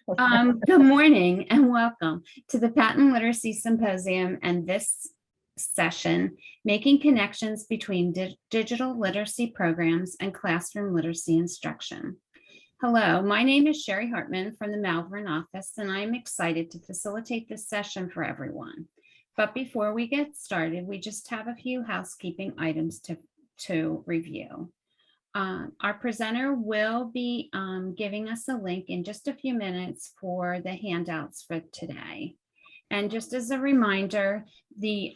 Good morning and welcome to the Patent Literacy Symposium and this session, Making Connections Between Digital Literacy Programs and Classroom Literacy Instruction. Hello, my name is Sherry Hartman from the Malvern office, and I'm excited to facilitate this session for everyone. But before we get started, we just have a few housekeeping items to review. Our presenter will be giving us a link in just a few minutes for the handouts for today. And just as a reminder, the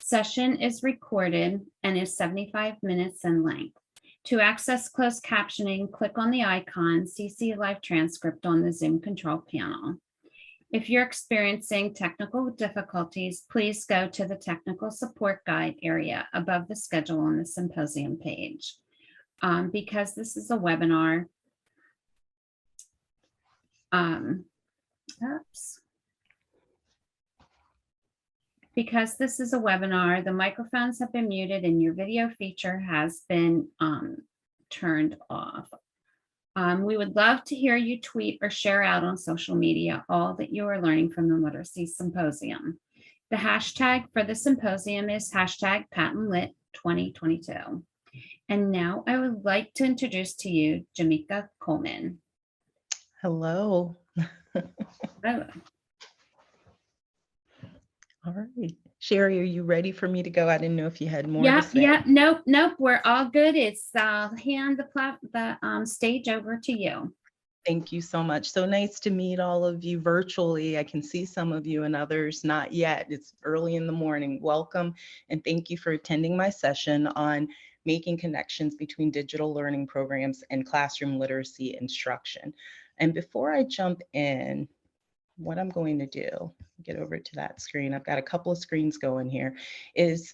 session is recorded and is 75 minutes in length. To access closed captioning, click on the icon CC Live Transcript on the Zoom control panel. If you're experiencing technical difficulties, please go to the technical support guide area above the schedule on the symposium page. Because this is a webinar, Because this is a webinar, the microphones have been muted and your video feature has been turned off. We would love to hear you tweet or share out on social media all that you are learning from the Literacy Symposium. The hashtag for the symposium is hashtag PatentLit2022. And now I would like to introduce to you Jamika Coleman. Hello. Hello. All right. Sherry, are you ready for me to go? I didn't know if you had more to say. Yeah, nope, we're all good. I'll hand the stage over to you. Thank you so much. So nice to meet all of you virtually. I can see some of you and others not yet. It's early in the morning. Welcome and thank you for attending my session on making connections between digital learning programs and classroom literacy instruction. And before I jump in, what I'm going to do, get over to that screen, I've got a couple of screens going here, is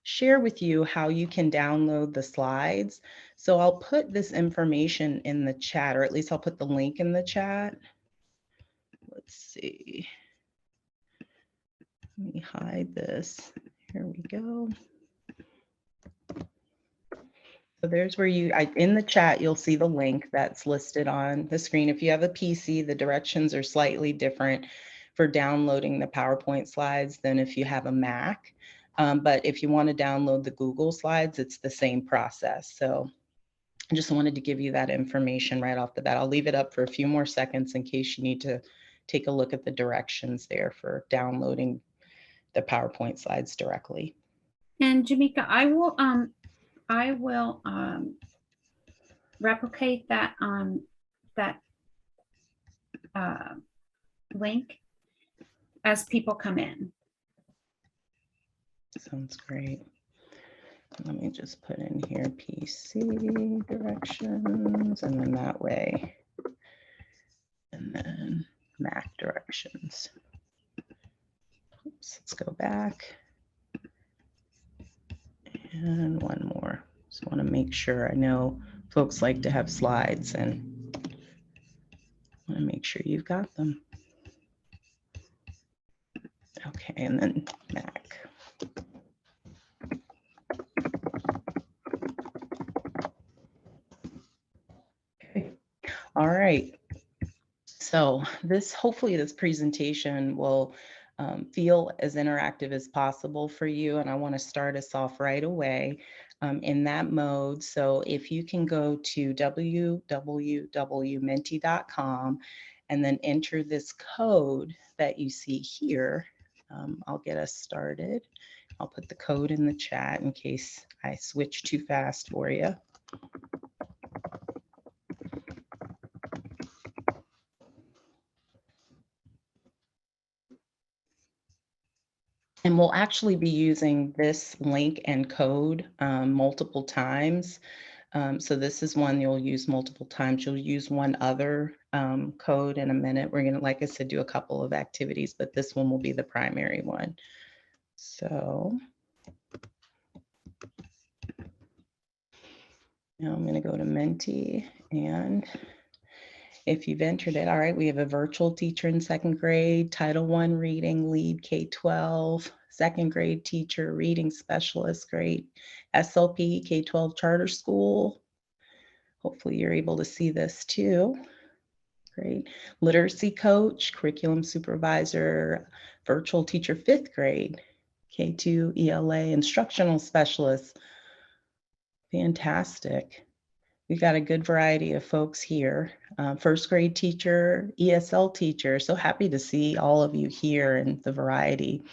share with you how you can download the slides. So I'll put this information in the chat, or at least I'll put the link in the chat. Let's see. Let me hide this. Here we go. So there's where in the chat, you'll see the link that's listed on the screen. If you have a PC, the directions are slightly different for downloading the PowerPoint slides than if you have a Mac. But if you want to download the Google slides, it's the same process. So I just wanted to give you that information right off the bat. I'll leave it up for a few more seconds in case you need to take a look at the directions there for downloading the PowerPoint slides directly. And Jamika, I will replicate that link as people come in. Sounds great. Let me just put in here PC directions, and then that way, and then Mac directions. Oops, let's go back. And one more. Just want to make sure. I know folks like to have slides, and I want to make sure you've got them. Okay, and then Mac. Okay. All right. So hopefully this presentation will feel as interactive as possible for you. And I want to start us off right away in that mode. So if you can go to www.menti.com and then enter this code that you see here, I'll get us started. I'll put the code in the chat in case I switch too fast for you. And we'll actually be using this link and code multiple times. So this is one you'll use multiple times. You'll use one other code in a minute. We're going to, like I said, do a couple of activities, but this one will be the primary one. So now I'm going to go to Menti, and if you've entered it, all right, we have a virtual teacher in second grade, Title I reading lead K-12, second grade teacher, reading specialist, great, SLP, K-12 charter school. Hopefully you're able to see this too. Great. Literacy coach, curriculum supervisor, virtual teacher, 5th grade, K2 ELA, instructional specialist. Fantastic. We've got a good variety of folks here. 1st grade teacher, ESL teacher. So happy to see all of you here and the variety.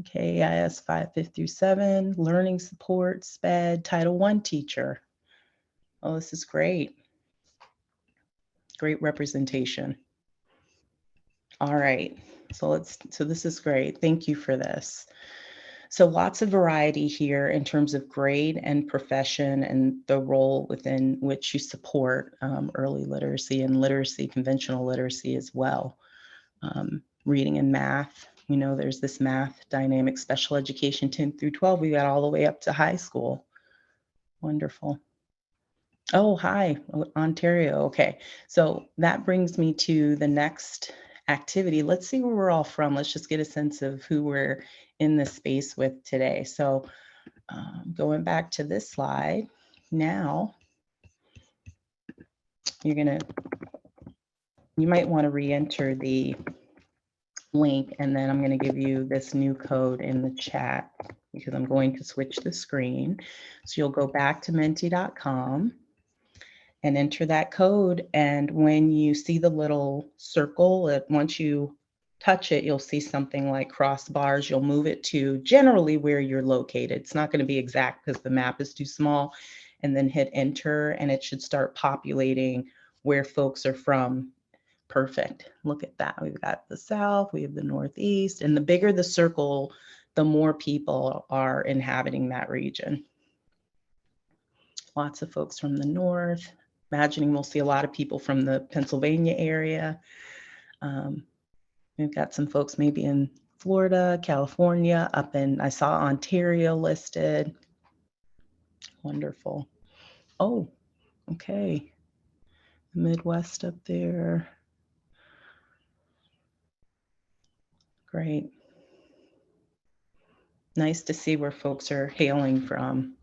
Okay, IS 5 through 7, learning support, SPED, Title I teacher. Oh, this is great. Great representation. All right, so this is great. Thank you for this. So lots of variety here in terms of grade and profession and the role within which you support early literacy and literacy, conventional literacy as well. Reading and math, there's this math dynamic, special education 10 through 12. We got all the way up to high school. Wonderful. Oh, hi, Ontario. Okay, so that brings me to the next activity. Let's see where we're all from. Let's just get a sense of who we're in this space with today. So going back to this slide, now you might want to re-enter the link, and then I'm going to give you this new code in the chat because I'm going to switch the screen. So you'll go back to menti.com and enter that code. And when you see the little circle, once you touch it, you'll see something like crossbars. You'll move it to generally where you're located. It's not going to be exact because the map is too small. And then hit enter, and it should start populating where folks are from. Perfect. Look at that. We've got the South, we have the Northeast, and the bigger the circle, the more people are inhabiting that region. Lots of folks from the North. Imagining we'll see a lot of people from the Pennsylvania area. We've got some folks maybe in Florida, California, I saw Ontario listed. Wonderful. Oh, okay. Midwest up there. Great. Nice to see where folks are hailing from.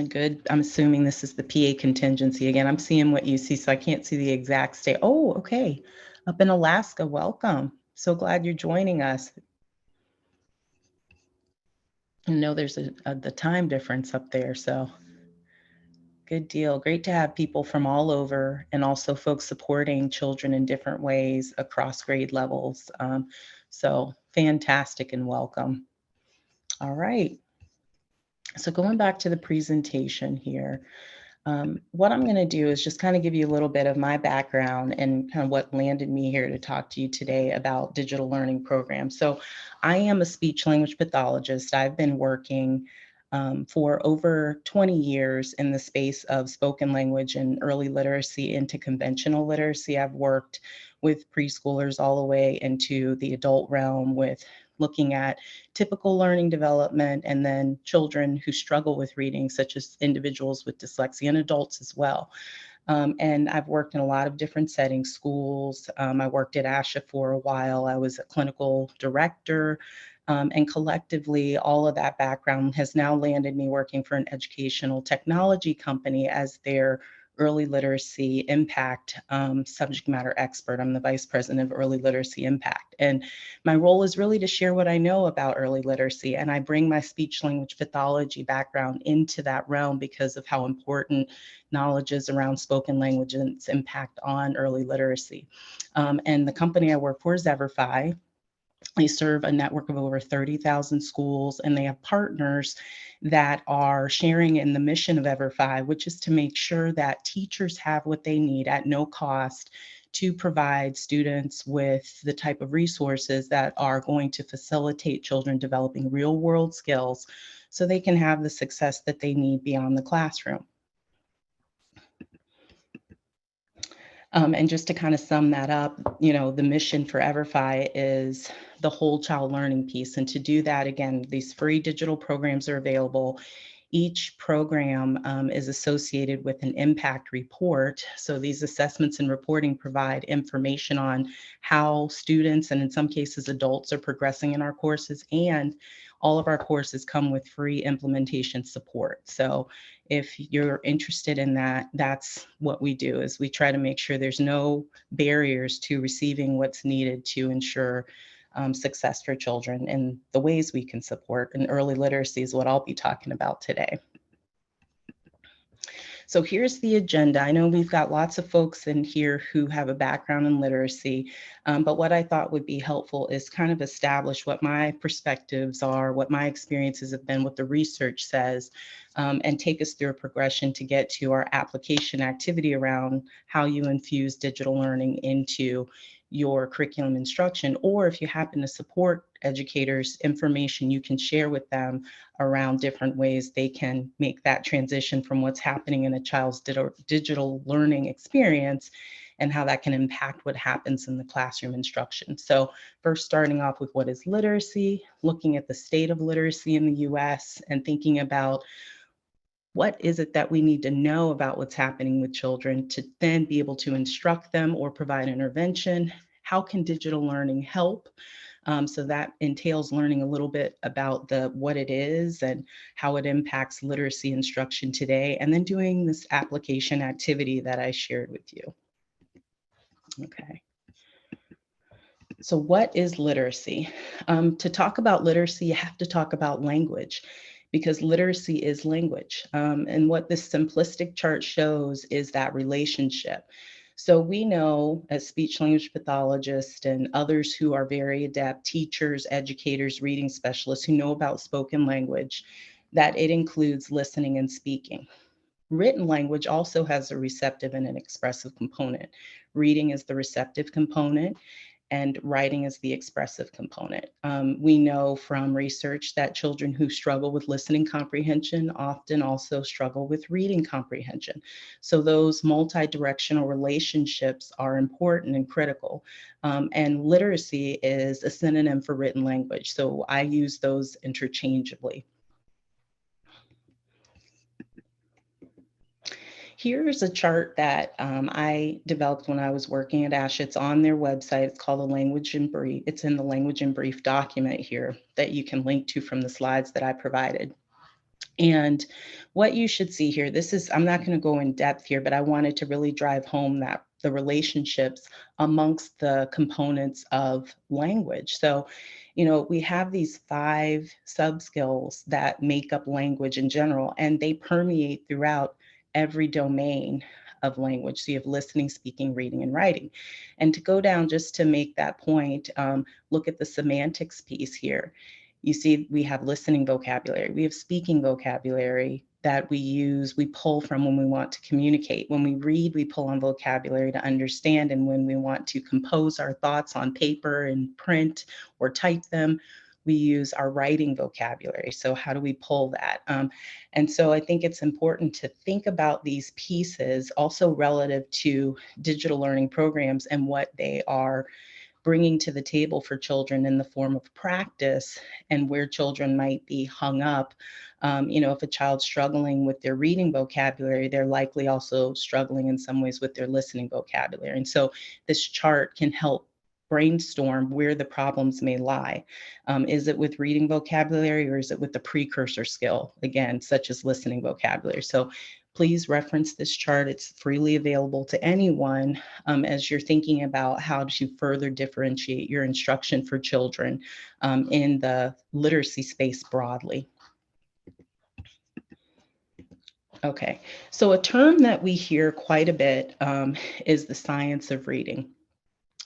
Good. I'm assuming this is the PA contingency. Again, I'm seeing what you see, so I can't see the exact state. Oh, okay. Up in Alaska, welcome. So glad you're joining us. I know there's the time difference up there, so good deal. Great to have people from all over and also folks supporting children in different ways across grade levels. So fantastic and welcome. All right. So going back to the presentation here, what I'm going to do is just kind of give you a little bit of my background and kind of what landed me here to talk to you today about digital learning programs. So I am a speech language pathologist. I've been working for over 20 years in the space of spoken language and early literacy into conventional literacy. I've worked with preschoolers all the way into the adult realm with looking at typical learning development and then children who struggle with reading, such as individuals with dyslexia and adults as well. And I've worked in a lot of different settings, schools. I worked at ASHA for a while. I was a clinical director. And collectively, all of that background has now landed me working for an educational technology company as their early literacy impact subject matter expert. I'm the vice president of early literacy impact. And my role is really to share what I know about early literacy. And I bring my speech language pathology background into that realm because of how important knowledge is around spoken language and its impact on early literacy. And the company I work for is EverFi. They serve a network of over 30,000 schools, and they have partners that are sharing in the mission of EverFi, which is to make sure that teachers have what they need at no cost to provide students with the type of resources that are going to facilitate children developing real world skills so they can have the success that they need beyond the classroom. And just to kind of sum that up, the mission for EverFi is the whole child learning piece. And to do that, again, these free digital programs are available Each program is associated with an impact report. So these assessments and reporting provide information on how students, and in some cases adults, are progressing in our courses, and all of our courses come with free implementation support. So if you're interested in that, that's what we do, is we try to make sure there's no barriers to receiving what's needed to ensure success for children. And the ways we can support and early literacy is what I'll be talking about today. So here's the agenda. I know we've got lots of folks in here who have a background in literacy, but what I thought would be helpful is kind of establish what my perspectives are, what my experiences have been, what the research says, and take us through a progression to get to our application activity around how you infuse digital learning into your curriculum instruction, or if you happen to support educators, information you can share with them around different ways they can make that transition from what's happening in a child's digital learning experience and how that can impact what happens in the classroom instruction. So first, starting off with what is literacy, looking at the state of literacy in the US and thinking about what is it that we need to know about what's happening with children to then be able to instruct them or provide intervention? How can digital learning help? So that entails learning a little bit about what it is and how it impacts literacy instruction today, and then doing this application activity that I shared with you. Okay. So what is literacy? To talk about literacy, you have to talk about language, because literacy is language. And what this simplistic chart shows is that relationship. So we know, as speech language pathologists and others who are very adept, teachers, educators, reading specialists who know about spoken language, that it includes listening and speaking. Written language also has a receptive and an expressive component. Reading is the receptive component, and writing is the expressive component. We know from research that children who struggle with listening comprehension often also struggle with reading comprehension. So those multi-directional relationships are important and critical. And literacy is a synonym for written language. So I use those interchangeably. Here's a chart that I developed when I was working at ASH. It's on their website. It's called the Language in Brief. It's in the Language in Brief document here that you can link to from the slides that I provided. And what you should see here, I'm not going to go in depth here, but I wanted to really drive home that the relationships amongst the components of language. So, we have these 5 sub-skills that make up language in general, and they permeate throughout every domain of language. So you have listening, speaking, reading, and writing. And to go down just to make that point, look at the semantics piece here. You see, we have listening vocabulary, we have speaking vocabulary that we pull from when we want to communicate. When we read, we pull on vocabulary to understand. And when we want to compose our thoughts on paper and print or type them, we use our writing vocabulary. So how do we pull that? And so I think it's important to think about these pieces also relative to digital learning programs and what they are bringing to the table for children in the form of practice, and where children might be hung up. If a child's struggling with their reading vocabulary, they're likely also struggling in some ways with their listening vocabulary. And so this chart can help brainstorm where the problems may lie. Is it with reading vocabulary, or is it with the precursor skill, again, such as listening vocabulary? So please reference this chart. It's freely available to anyone as you're thinking about how to further differentiate your instruction for children in the literacy space broadly. Okay, so a term that we hear quite a bit is the science of reading.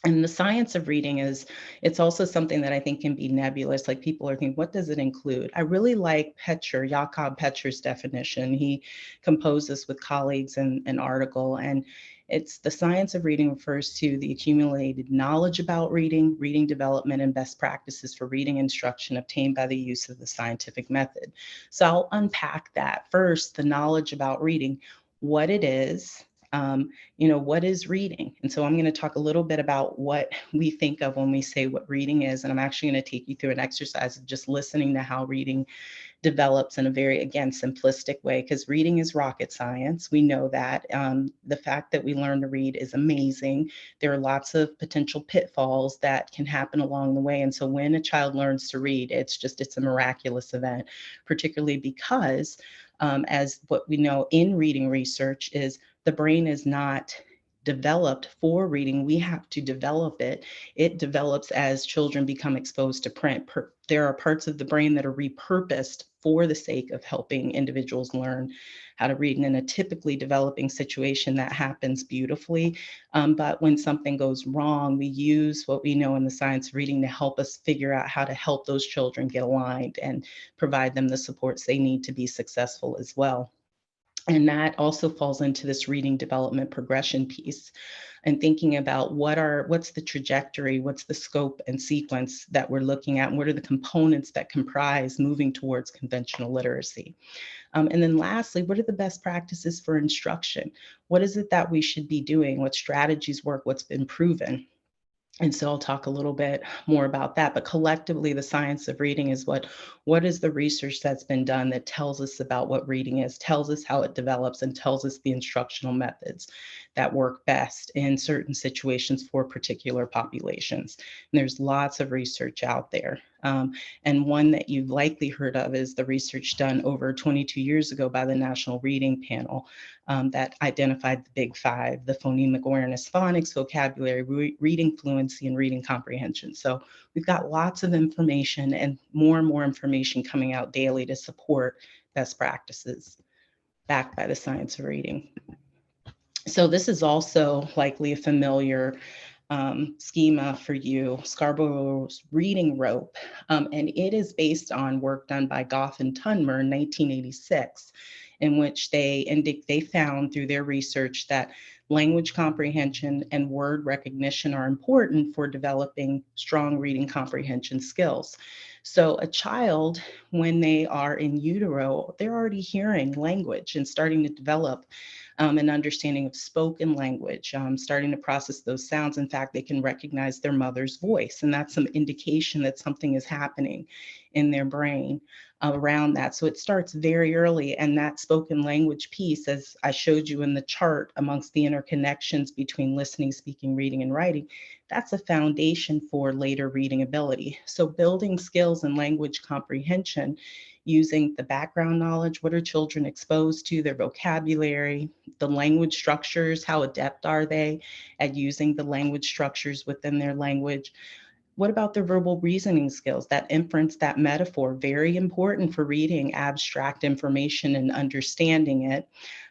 And the science of reading it's also something that I think can be nebulous. Like, people are thinking, what does it include? I really like Jakob Petcher's definition. He composed this with colleagues in an article, and it's the science of reading refers to the accumulated knowledge about reading, reading development, and best practices for reading instruction obtained by the use of the scientific method. So I'll unpack that. First, the knowledge about reading, what it is. What is reading? And so I'm going to talk a little bit about what we think of when we say what reading is. And I'm actually going to take you through an exercise of just listening to how reading develops in a very, again, simplistic way, because reading is rocket science. We know that. The fact that we learn to read is amazing. There are lots of potential pitfalls that can happen along the way. And so when a child learns to read, it's a miraculous event, particularly because as what we know in reading research is the brain is not developed for reading. We have to develop it. It develops as children become exposed to print. There are parts of the brain that are repurposed for the sake of helping individuals learn how to read. And in a typically developing situation, that happens beautifully. But when something goes wrong, we use what we know in the science of reading to help us figure out how to help those children get aligned and provide them the supports they need to be successful as well. And that also falls into this reading development progression piece and thinking about what's the trajectory, what's the scope and sequence that we're looking at, and what are the components that comprise moving towards conventional literacy. And then lastly, what are the best practices for instruction? What is it that we should be doing? What strategies work? What's been proven? And so I'll talk a little bit more about that, but collectively the science of reading is what is the research that's been done that tells us about what reading is, tells us how it develops, and tells us the instructional methods that work best in certain situations for particular populations. And there's lots of research out there. And one that you've likely heard of is the research done over 22 years ago by the National Reading Panel that identified the big five: the phonemic awareness, phonics, vocabulary, reading fluency, and reading comprehension. So we've got lots of information and more information coming out daily to support best practices backed by the science of reading. So this is also likely a familiar schema for you, Scarborough's reading rope, and it is based on work done by Goff and Tunmer in 1986, in which they found through their research that language comprehension and word recognition are important for developing strong reading comprehension skills. So a child, when they are in utero, they're already hearing language and starting to develop an understanding of spoken language, starting to process those sounds. In fact, they can recognize their mother's voice, and that's some indication that something is happening in their brain around that. So it starts very early, and that spoken language piece, as I showed you in the chart amongst the interconnections between listening, speaking, reading, and writing, that's a foundation for later reading ability. So building skills in language comprehension using the background knowledge, what are children exposed to, their vocabulary, the language structures, how adept are they at using the language structures within their language? What about their verbal reasoning skills, that inference, that metaphor, very important for reading abstract information and understanding it.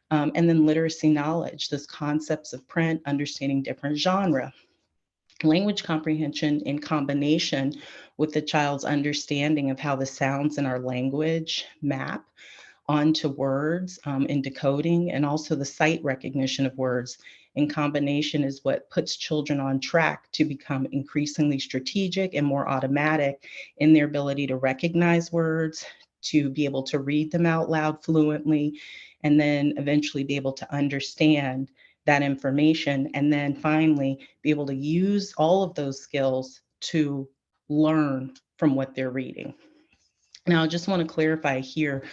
And then literacy knowledge, those concepts of print, understanding different genre. Language comprehension in combination with the child's understanding of how the sounds in our language map onto words in decoding, and also the sight recognition of words in combination is what puts children on track to become increasingly strategic and more automatic in their ability to recognize words, to be able to read them out loud fluently, and then eventually be able to understand that information, and then finally be able to use all of those skills to learn from what they're reading. Now, I just want to clarify here,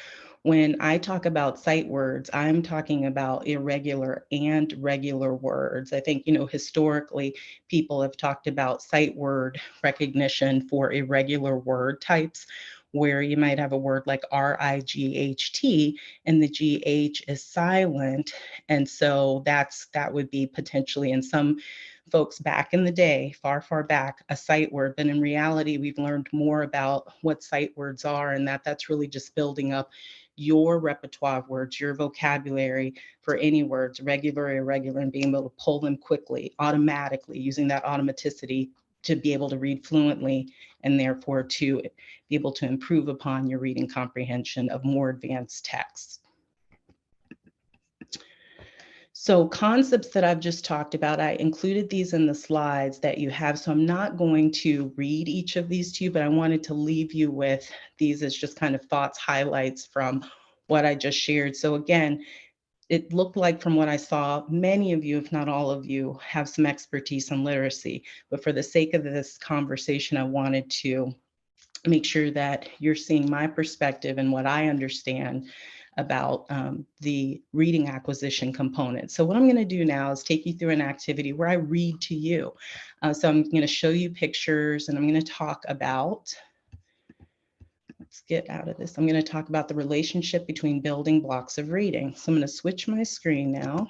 when I talk about sight words, I'm talking about irregular and regular words. I think, historically, people have talked about sight word recognition for irregular word types, where you might have a word like RIGHT and the GH is silent. And so that would be potentially, in some folks back in the day, far back, a sight word. But in reality, we've learned more about what sight words are, and that's really just building up your repertoire of words, your vocabulary for any words, regular, irregular, and being able to pull them quickly, automatically, using that automaticity to be able to read fluently, and therefore to be able to improve upon your reading comprehension of more advanced texts. So concepts that I've just talked about, I included these in the slides that you have. So I'm not going to read each of these to you, but I wanted to leave you with these as just kind of thoughts, highlights from what I just shared. So again, it looked like from what I saw, many of you, if not all of you, have some expertise in literacy. But for the sake of this conversation, I wanted to make sure that you're seeing my perspective and what I understand about the reading acquisition component. So what I'm going to do now is take you through an activity where I read to you. So I'm going to show you pictures, and I'm going to talk about, let's get out of this. I'm going to talk about the relationship between building blocks of reading. So I'm going to switch my screen now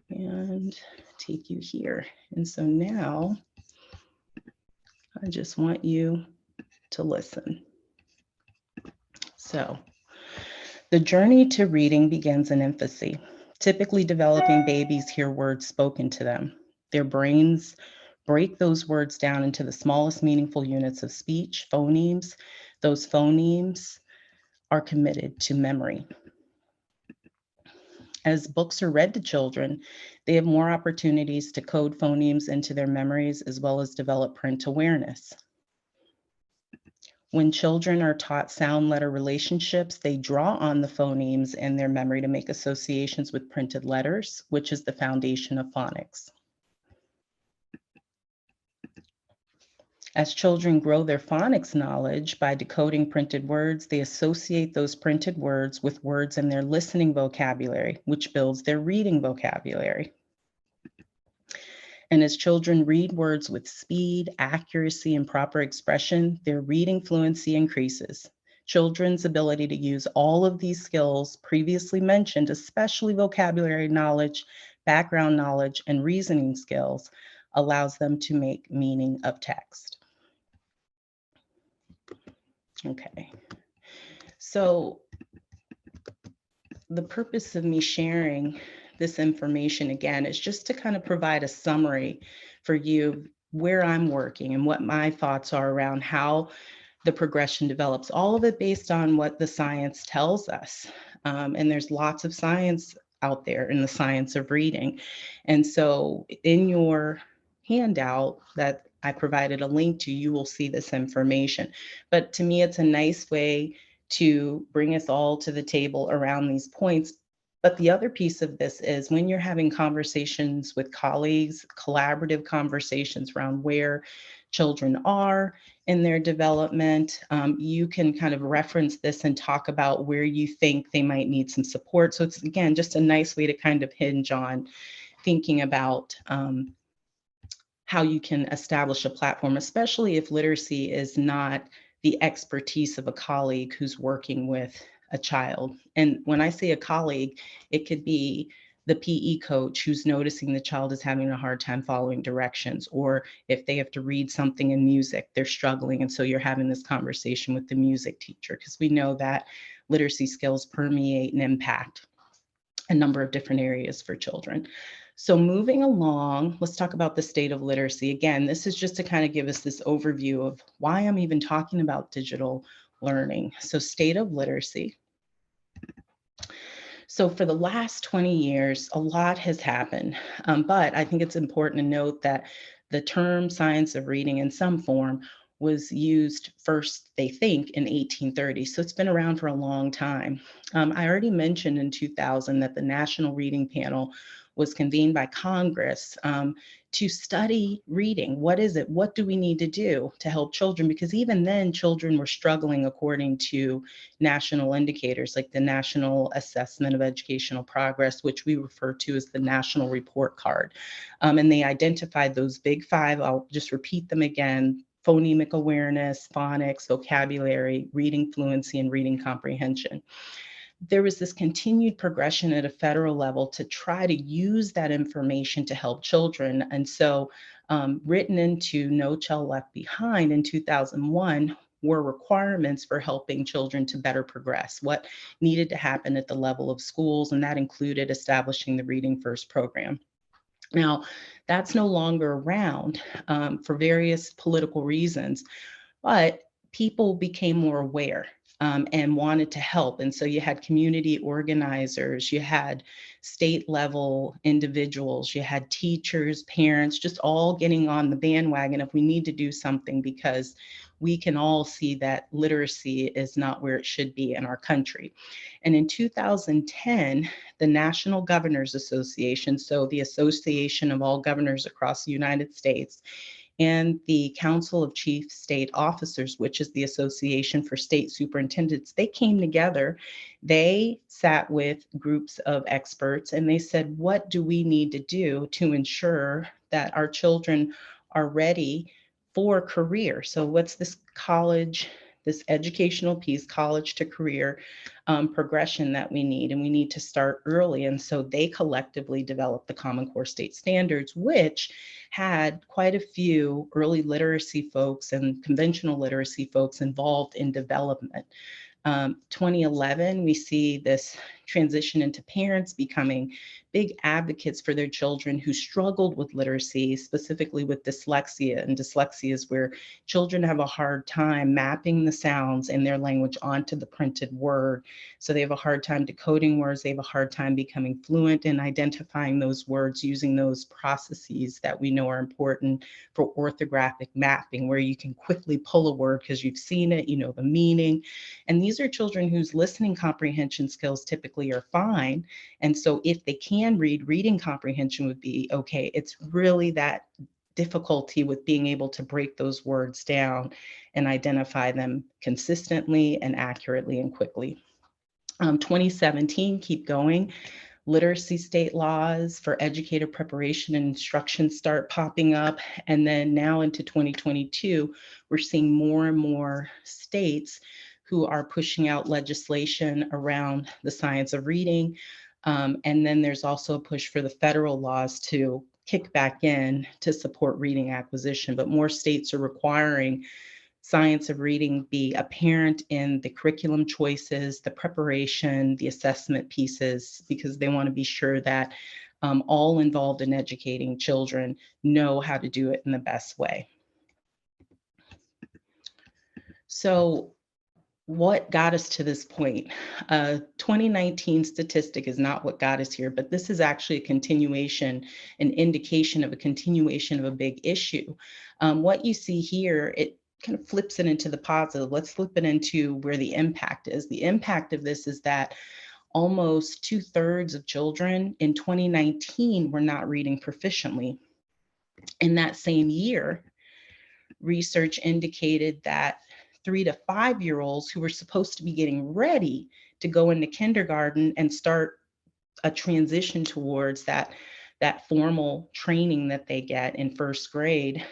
and take you here. And so now I just want you to listen. So the journey to reading begins in infancy. Typically, developing babies hear words spoken to them. Their brains break those words down into the smallest meaningful units of speech, phonemes. Those phonemes are committed to memory. As books are read to children, they have more opportunities to code phonemes into their memories as well as develop print awareness. When children are taught sound letter relationships, they draw on the phonemes in their memory to make associations with printed letters, which is the foundation of phonics. As children grow their phonics knowledge by decoding printed words, they associate those printed words with words in their listening vocabulary, which builds their reading vocabulary. And as children read words with speed, accuracy, and proper expression, their reading fluency increases. Children's ability to use all of these skills previously mentioned, especially vocabulary knowledge, background knowledge, and reasoning skills, allows them to make meaning of text. Okay, so the purpose of me sharing this information again is just to kind of provide a summary for you where I'm working and what my thoughts are around how the progression develops, all of it based on what the science tells us. And there's lots of science out there in the science of reading. And so in your handout that I provided a link to, you will see this information. But to me, it's a nice way to bring us all to the table around these points. But the other piece of this is when you're having conversations with colleagues, collaborative conversations around where children are in their development, you can kind of reference this and talk about where you think they might need some support. So it's, again, just a nice way to kind of hinge on thinking about how you can establish a platform, especially if literacy is not the expertise of a colleague who's working with a child. And when I say a colleague, it could be the PE coach who's noticing the child is having a hard time following directions, or if they have to read something in music, they're struggling. And so you're having this conversation with the music teacher, because we know that literacy skills permeate and impact a number of different areas for children. So moving along, let's talk about the state of literacy. Again, this is just to kind of give us this overview of why I'm even talking about digital learning. So state of literacy. So for the last 20 years, a lot has happened, but I think it's important to note that the term science of reading in some form was used first, they think, in 1830. So it's been around for a long time. I already mentioned in 2000 that the National Reading Panel was convened by Congress to study reading. What is it? What do we need to do to help children? Because even then, children were struggling according to national indicators like the National Assessment of Educational Progress, which we refer to as the National Report Card. And they identified those big five. I'll just repeat them again: phonemic awareness, phonics, vocabulary, reading fluency, and reading comprehension. There was this continued progression at a federal level to try to use that information to help children. And so written into No Child Left Behind in 2001 were requirements for helping children to better progress, what needed to happen at the level of schools, and that included establishing the Reading First program. Now, that's no longer around for various political reasons, but people became more aware and wanted to help. And so you had community organizers, you had state level individuals, you had teachers, parents, just all getting on the bandwagon if we need to do something, because we can all see that literacy is not where it should be in our country. And in 2010, the National Governors Association, so the association of all governors across the United States, and the Council of Chief State Officers, which is the Association for State Superintendents. They came together, they sat with groups of experts, and they said, what do we need to do to ensure that our children are ready for career? So what's this college, this educational piece, college to career progression that we need, and we need to start early. And so they collectively developed the Common Core State Standards, which had quite a few early literacy folks and conventional literacy folks involved in development. 2011, we see this transition into parents becoming big advocates for their children who struggled with literacy, specifically with dyslexia. And dyslexia is where children have a hard time mapping the sounds in their language onto the printed word. So they have a hard time decoding words. They have a hard time becoming fluent in identifying those words using those processes that we know are important for orthographic mapping, where you can quickly pull a word because you've seen it, you know the meaning. And these are children whose listening comprehension skills typically are fine. And so if they can read, reading comprehension would be okay. It's really that difficulty with being able to break those words down and identify them consistently and accurately and quickly. 2017, keep going. Literacy state laws for educator preparation and instruction start popping up. And then now into 2022, we're seeing more and more states who are pushing out legislation around the science of reading. And then there's also a push for the federal laws to kick back in to support reading acquisition, but more states are requiring science of reading be apparent in the curriculum choices, the preparation, the assessment pieces, because they want to be sure that all involved in educating children know how to do it in the best way. So what got us to this point? 2019 statistic is not what got us here, but this is actually a continuation, an indication of a continuation of a big issue. What you see here, it kind of flips it into the positive. Let's flip it into where the impact is. The impact of this is that almost 2/3 of children in 2019 were not reading proficiently. In that same year, research indicated that 3 to 5-year-olds who were supposed to be getting ready to go into kindergarten and start a transition towards that formal training that they get in first grade,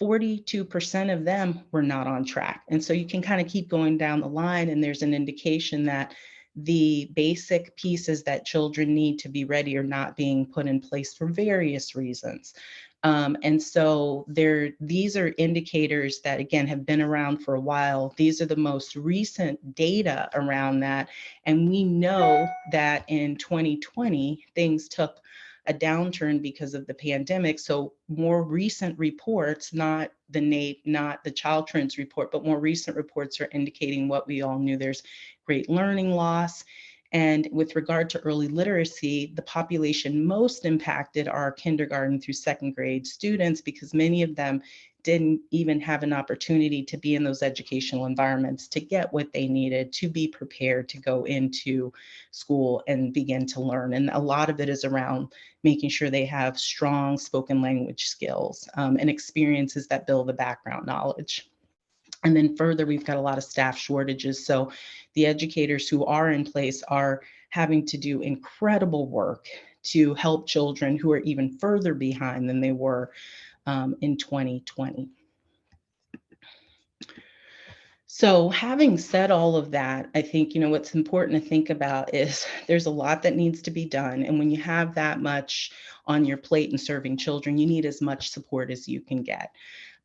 42% of them were not on track. And so you can kind of keep going down the line, and there's an indication that the basic pieces that children need to be ready are not being put in place for various reasons. And so these are indicators that, again, have been around for a while. These are the most recent data around that. And we know that in 2020, things took a downturn because of the pandemic. So more recent reports, not the NAEP, not the Child Trends report, but more recent reports are indicating what we all knew. There's great learning loss. And with regard to early literacy, the population most impacted are kindergarten through second grade students, because many of them didn't even have an opportunity to be in those educational environments to get what they needed to be prepared to go into school and begin to learn. And a lot of it is around making sure they have strong spoken language skills and experiences that build the background knowledge. And then further, we've got a lot of staff shortages. So the educators who are in place are having to do incredible work to help children who are even further behind than they were in 2020. So having said all of that, I think, what's important to think about is there's a lot that needs to be done. And when you have that much on your plate and serving children, you need as much support as you can get.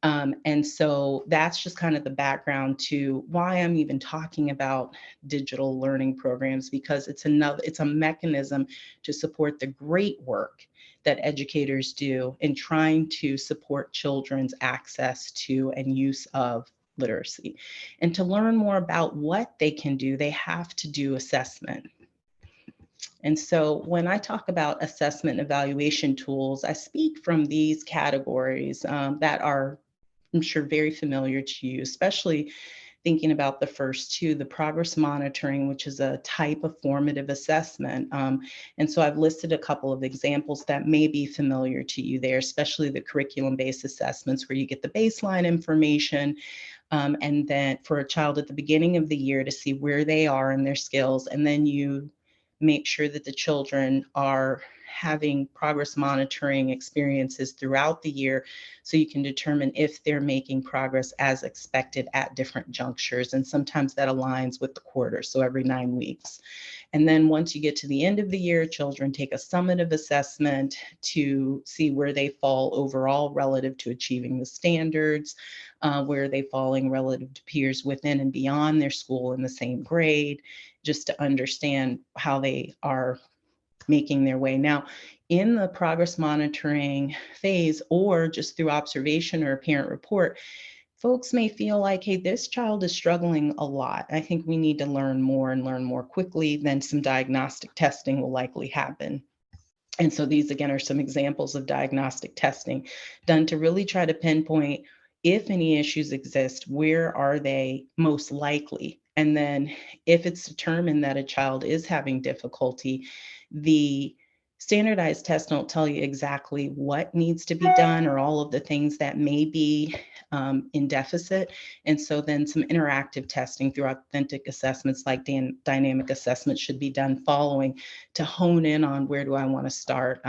And so that's just kind of the background to why I'm even talking about digital learning programs, because it's a mechanism to support the great work that educators do in trying to support children's access to and use of literacy. And to learn more about what they can do, they have to do assessment. And so when I talk about assessment and evaluation tools, I speak from these categories that are, I'm sure, very familiar to you, especially thinking about the first two, the progress monitoring, which is a type of formative assessment. And so I've listed a couple of examples that may be familiar to you there, especially the curriculum-based assessments where you get the baseline information, and then for a child at the beginning of the year to see where they are in their skills, and then you make sure that the children are having progress monitoring experiences throughout the year so you can determine if they're making progress as expected at different junctures. And sometimes that aligns with the quarter, so every 9 weeks. And then once you get to the end of the year, children take a summative assessment to see where they fall overall relative to achieving the standards, where are they falling relative to peers within and beyond their school in the same grade, just to understand how they are making their way. Now, in the progress monitoring phase, or just through observation or a parent report, folks may feel like, hey, this child is struggling a lot. I think we need to learn more and learn more quickly. Then some diagnostic testing will likely happen. And so these, again, are some examples of diagnostic testing done to really try to pinpoint if any issues exist, where are they most likely? And then if it's determined that a child is having difficulty, the standardized tests don't tell you exactly what needs to be done or all of the things that may be in deficit. And so then some interactive testing through authentic assessments like dynamic assessment should be done following to hone in on where do I want to start.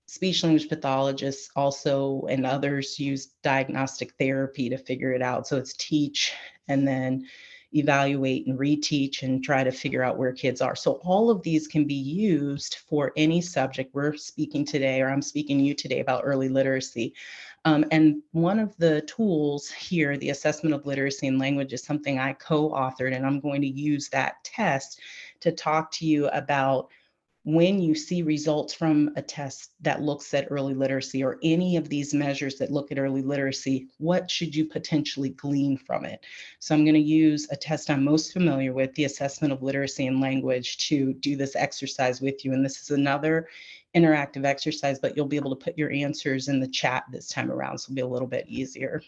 Speech language pathologists also and others use diagnostic therapy to figure it out. So it's teach and then evaluate and reteach and try to figure out where kids are. So all of these can be used for any subject. We're speaking today, or I'm speaking to you today about early literacy. And one of the tools here, the assessment of literacy and language, is something I co-authored, and I'm going to use that test to talk to you about when you see results from a test that looks at early literacy or any of these measures that look at early literacy, what should you potentially glean from it? So I'm going to use a test I'm most familiar with, the assessment of literacy and language, to do this exercise with you. And this is another interactive exercise, but you'll be able to put your answers in the chat this time around, so it'll be a little bit easier.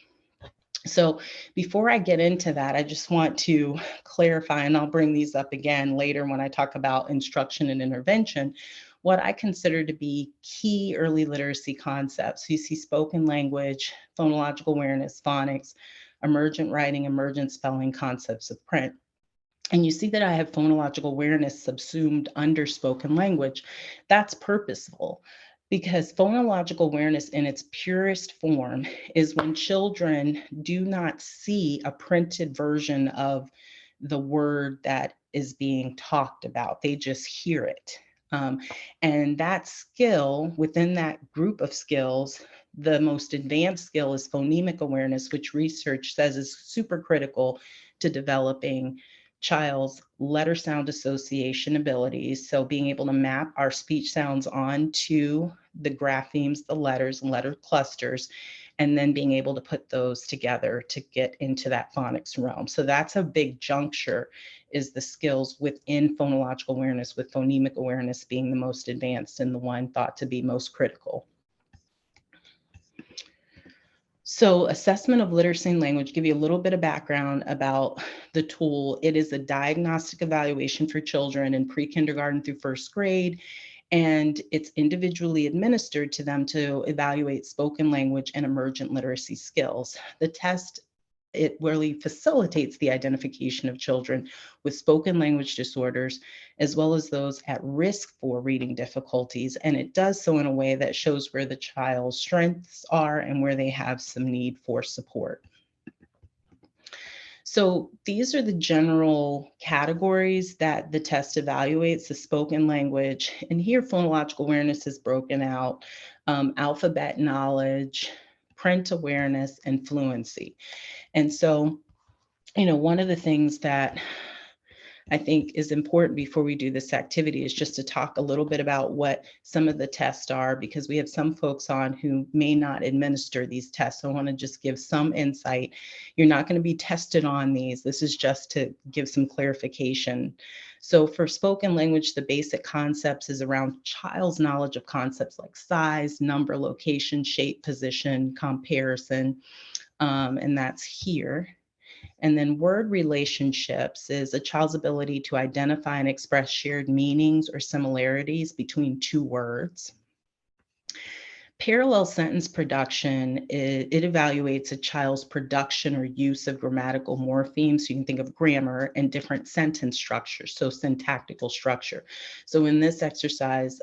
So before I get into that, I just want to clarify, and I'll bring these up again later when I talk about instruction and intervention, what I consider to be key early literacy concepts. You see spoken language, phonological awareness, phonics, emergent writing, emergent spelling, concepts of print. And you see that I have phonological awareness subsumed under spoken language. That's purposeful, because phonological awareness in its purest form is when children do not see a printed version of the word that is being talked about. They just hear it. And that skill, within that group of skills, the most advanced skill is phonemic awareness, which research says is super critical to developing child's letter sound association abilities. So being able to map our speech sounds onto the graphemes, the letters and letter clusters, and then being able to put those together to get into that phonics realm. So that's a big juncture, is the skills within phonological awareness, with phonemic awareness being the most advanced and the one thought to be most critical. So assessment of literacy and language, give you a little bit of background about the tool. It is a diagnostic evaluation for children in pre-kindergarten through first grade, and it's individually administered to them to evaluate spoken language and emergent literacy skills. The test, it really facilitates the identification of children with spoken language disorders, as well as those at risk for reading difficulties. And it does so in a way that shows where the child's strengths are and where they have some need for support. So these are the general categories that the test evaluates: the spoken language. And here phonological awareness is broken out: alphabet knowledge, print awareness, and fluency. And so, one of the things that I think is important before we do this activity is just to talk a little bit about what some of the tests are, because we have some folks on who may not administer these tests. So I want to just give some insight. You're not going to be tested on these. This is just to give some clarification. So for spoken language, the basic concepts is around child's knowledge of concepts like size, number, location, shape, position, comparison, and that's here. And then word relationships is a child's ability to identify and express shared meanings or similarities between two words. Parallel sentence production, it evaluates a child's production or use of grammatical morphemes. So you can think of grammar and different sentence structures, so syntactical structure. So in this exercise,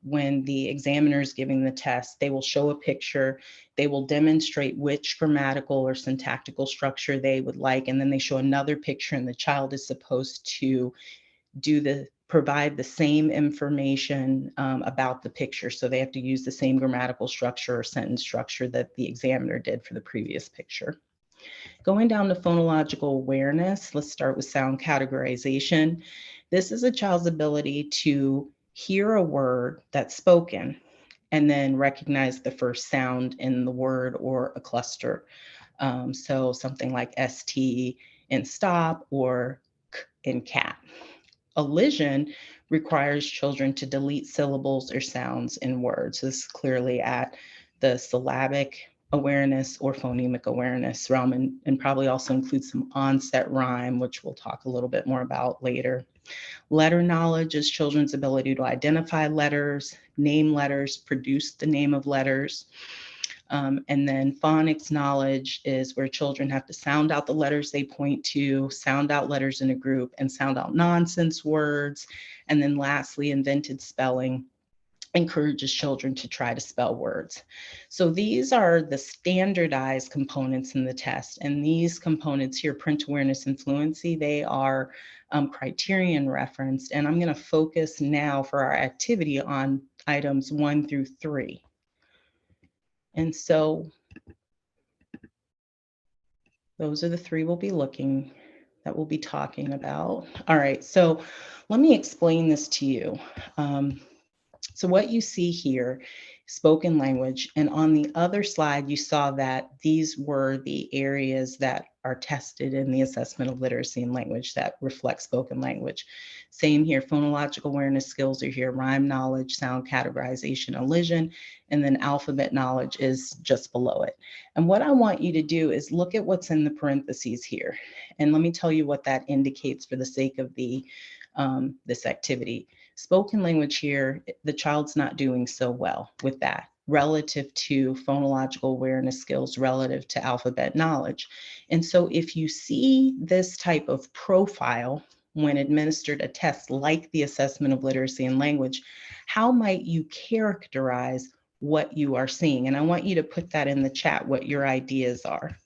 when the examiner is giving the test, they will show a picture, they will demonstrate which grammatical or syntactical structure they would like, and then they show another picture, and the child is supposed to provide the same information about the picture. So they have to use the same grammatical structure or sentence structure that the examiner did for the previous picture. Going down to phonological awareness, let's start with sound categorization. This is a child's ability to hear a word that's spoken and then recognize the first sound in the word or a cluster. So something like ST in stop or K in cat. Elision requires children to delete syllables or sounds in words. This is clearly at the syllabic awareness or phonemic awareness realm, and probably also includes some onset rhyme, which we'll talk a little bit more about later. Letter knowledge is children's ability to identify letters, name letters, produce the name of letters. And then phonics knowledge is where children have to sound out the letters they point to, sound out letters in a group, and sound out nonsense words. And then lastly, invented spelling encourages children to try to spell words. So these are the standardized components in the test. And these components here, print awareness and fluency, they are criterion referenced. And I'm going to focus now for our activity on items 1 through 3. And so those are the 3 we'll be talking about. All right, so let me explain this to you. So what you see here, spoken language, and on the other slide, you saw that these were the areas that are tested in the assessment of literacy and language that reflect spoken language. Same here, phonological awareness skills are here, rhyme knowledge, sound categorization, elision, and then alphabet knowledge is just below it. And what I want you to do is look at what's in the parentheses here. And let me tell you what that indicates for the sake of this activity. Spoken language here, the child's not doing so well with that relative to phonological awareness skills, relative to alphabet knowledge. And so if you see this type of profile when administered a test like the assessment of literacy and language, how might you characterize what you are seeing? And I want you to put that in the chat, what your ideas are.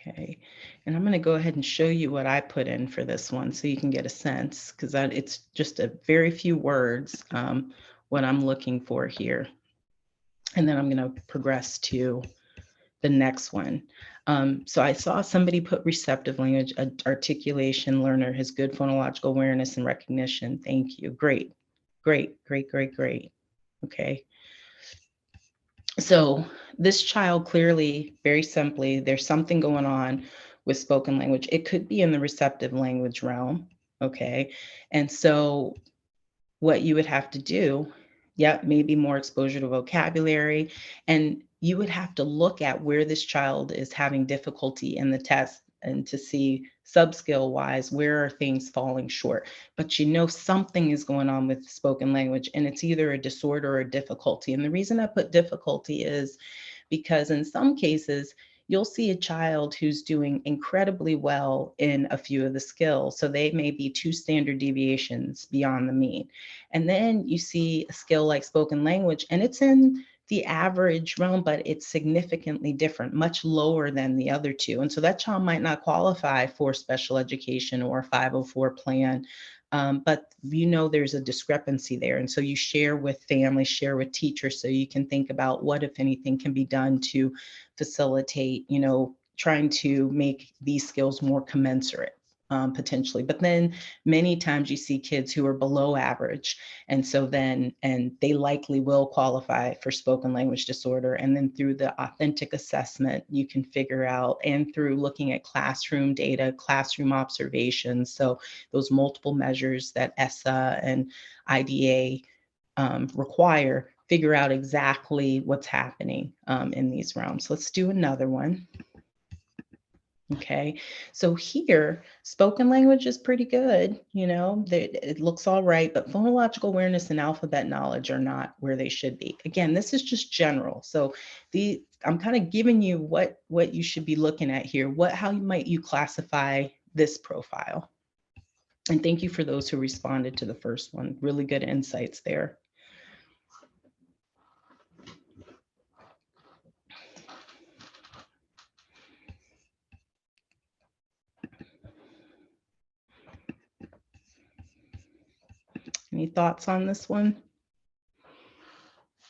Okay, and I'm going to go ahead and show you what I put in for this one so you can get a sense, because it's just a very few words, what I'm looking for here. And then I'm going to progress to the next one. So I saw somebody put receptive language, articulation, learner has good phonological awareness and recognition. Thank you. Great, great, great, great, great. Okay. So this child clearly, very simply, there's something going on with spoken language. It could be in the receptive language realm, okay? And so what you would have to do, maybe more exposure to vocabulary, and you would have to look at where this child is having difficulty in the test and to see subskill wise, where are things falling short. But you know something is going on with spoken language, and it's either a disorder or a difficulty. And the reason I put difficulty is because in some cases, you'll see a child who's doing incredibly well in a few of the skills. So they may be 2 standard deviations beyond the mean. And then you see a skill like spoken language, and it's in the average realm, but it's significantly different, much lower than the other 2. And so that child might not qualify for special education or 504 plan. But you know there's a discrepancy there. And so you share with families, share with teachers, so you can think about what, if anything, can be done to facilitate, trying to make these skills more commensurate. potentially. But then many times you see kids who are below average. And so then, and they likely will qualify for spoken language disorder. And then through the authentic assessment, you can figure out, and through looking at classroom data, classroom observations, so those multiple measures that ESSA and IDA require, figure out exactly what's happening in these realms. Let's do another one. Okay, so here, spoken language is pretty good, it looks all right, but phonological awareness and alphabet knowledge are not where they should be. Again, this is just general. So I'm kind of giving you what you should be looking at here, how might you classify this profile. And thank you for those who responded to the first one. Really good insights there. Any thoughts on this one?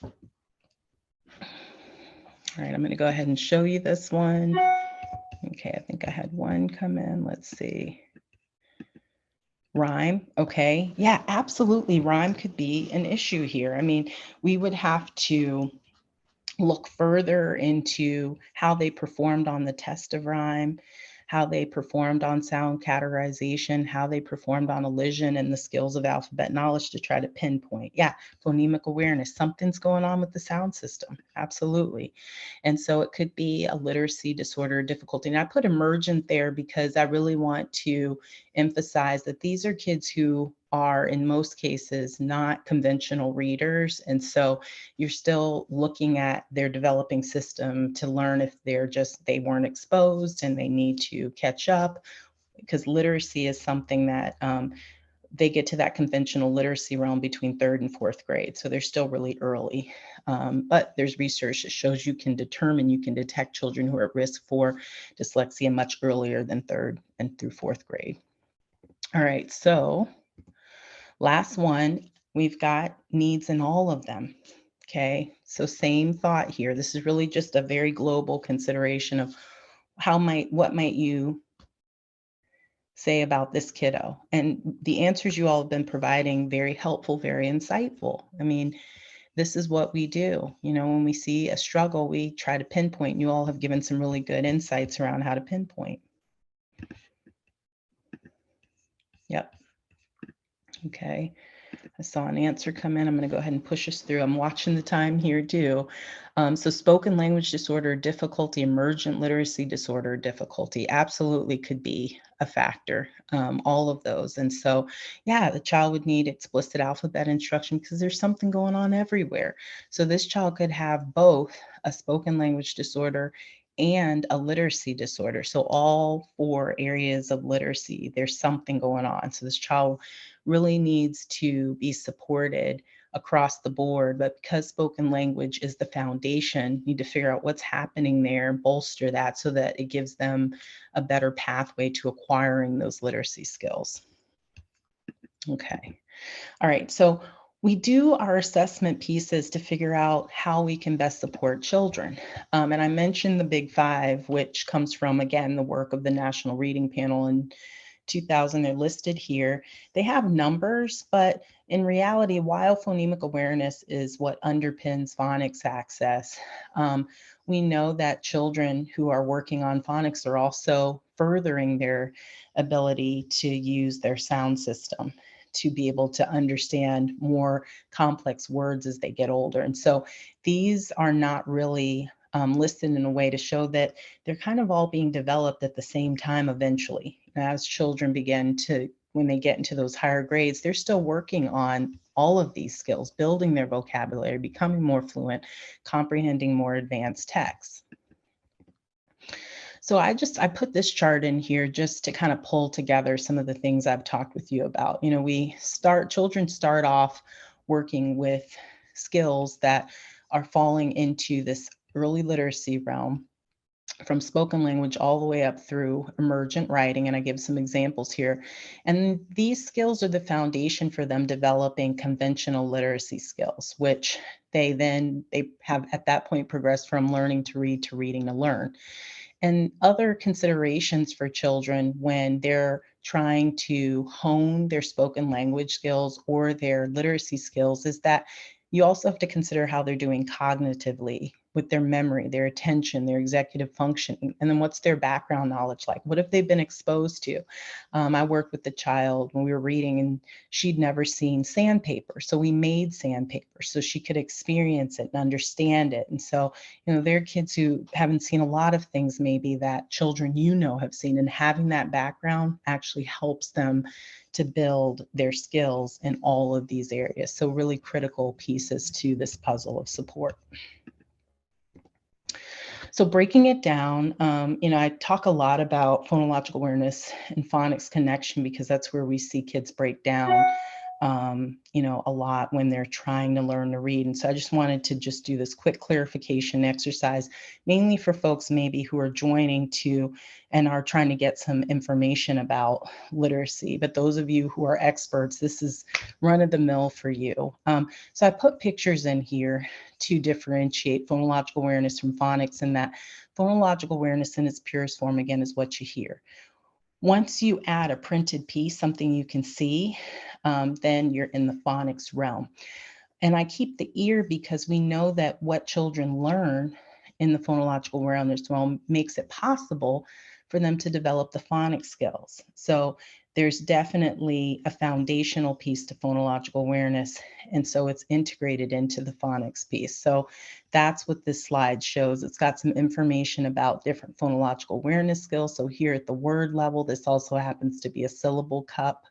All right, I'm going to go ahead and show you this one. Okay, I think I had one come in. Let's see. Rhyme. Okay. Yeah, absolutely. Rhyme could be an issue here. I mean, we would have to look further into how they performed on the test of rhyme, how they performed on sound categorization, how they performed on elision, and the skills of alphabet knowledge to try to pinpoint. Yeah, phonemic awareness, something's going on with the sound system. Absolutely. And so it could be a literacy disorder difficulty. And I put emergent there because I really want to emphasize that these are kids who are in most cases not conventional readers. And so you're still looking at their developing system to learn if they weren't exposed and they need to catch up, because literacy is something that they get to that conventional literacy realm between 3rd and 4th grade. So they're still really early. But there's research that shows you can detect children who are at risk for dyslexia much earlier than 3rd and through 4th grade. All right, so last one, we've got needs in all of them. Okay, so same thought here. This is really just a very global consideration of what might you say about this kiddo? And the answers you all have been providing, very helpful, very insightful. I mean, this is what we do. When we see a struggle, we try to pinpoint. You all have given some really good insights around how to pinpoint. Yep. Okay. I saw an answer come in. I'm going to go ahead and push us through. I'm watching the time here too. So spoken language disorder difficulty, emergent literacy disorder difficulty absolutely could be a factor, all of those. And so, yeah, the child would need explicit alphabet instruction because there's something going on everywhere. So this child could have both a spoken language disorder and a literacy disorder. So all 4 areas of literacy, there's something going on. So this child really needs to be supported across the board. But because spoken language is the foundation, you need to figure out what's happening there, bolster that so that it gives them a better pathway to acquiring those literacy skills. Okay. All right. So we do our assessment pieces to figure out how we can best support children. And I mentioned the Big Five, which comes from, again, the work of the National Reading Panel in 2000. They're listed here. They have numbers, but in reality, while phonemic awareness is what underpins phonics access, we know that children who are working on phonics are also furthering their ability to use their sound system to be able to understand more complex words as they get older. And so these are not really listed in a way to show that they're kind of all being developed at the same time eventually. As children when they get into those higher grades, they're still working on all of these skills, building their vocabulary, becoming more fluent, comprehending more advanced texts. So I put this chart in here just to kind of pull together some of the things I've talked with you about. Children start off working with skills that are falling into this early literacy realm, from spoken language all the way up through emergent writing. And I give some examples here. And these skills are the foundation for them developing conventional literacy skills, which they have at that point progressed from learning to read to reading to learn. And other considerations for children when they're trying to hone their spoken language skills or their literacy skills is that you also have to consider how they're doing cognitively with their memory, their attention, their executive functioning, and then what's their background knowledge like? What have they been exposed to? I worked with the child when we were reading, and she'd never seen sandpaper. So we made sandpaper so she could experience it and understand it. And so, there are kids who haven't seen a lot of things maybe that children have seen, and having that background actually helps them to build their skills in all of these areas. So really critical pieces to this puzzle of support. So breaking it down, I talk a lot about phonological awareness and phonics connection because that's where we see kids break down, a lot when they're trying to learn to read. And so I just wanted to just do this quick clarification exercise, mainly for folks maybe who are joining to and are trying to get some information about literacy. But those of you who are experts, this is run of the mill for you. So I put pictures in here to differentiate phonological awareness from phonics, and that phonological awareness in its purest form, again, is what you hear. Once you add a printed piece, something you can see, then you're in the phonics realm. And I keep the ear because we know that what children learn in the phonological awareness realm makes it possible for them to develop the phonics skills. So there's definitely a foundational piece to phonological awareness, and so it's integrated into the phonics piece. So that's what this slide shows. It's got some information about different phonological awareness skills. So here at the word level, this also happens to be a syllable cup,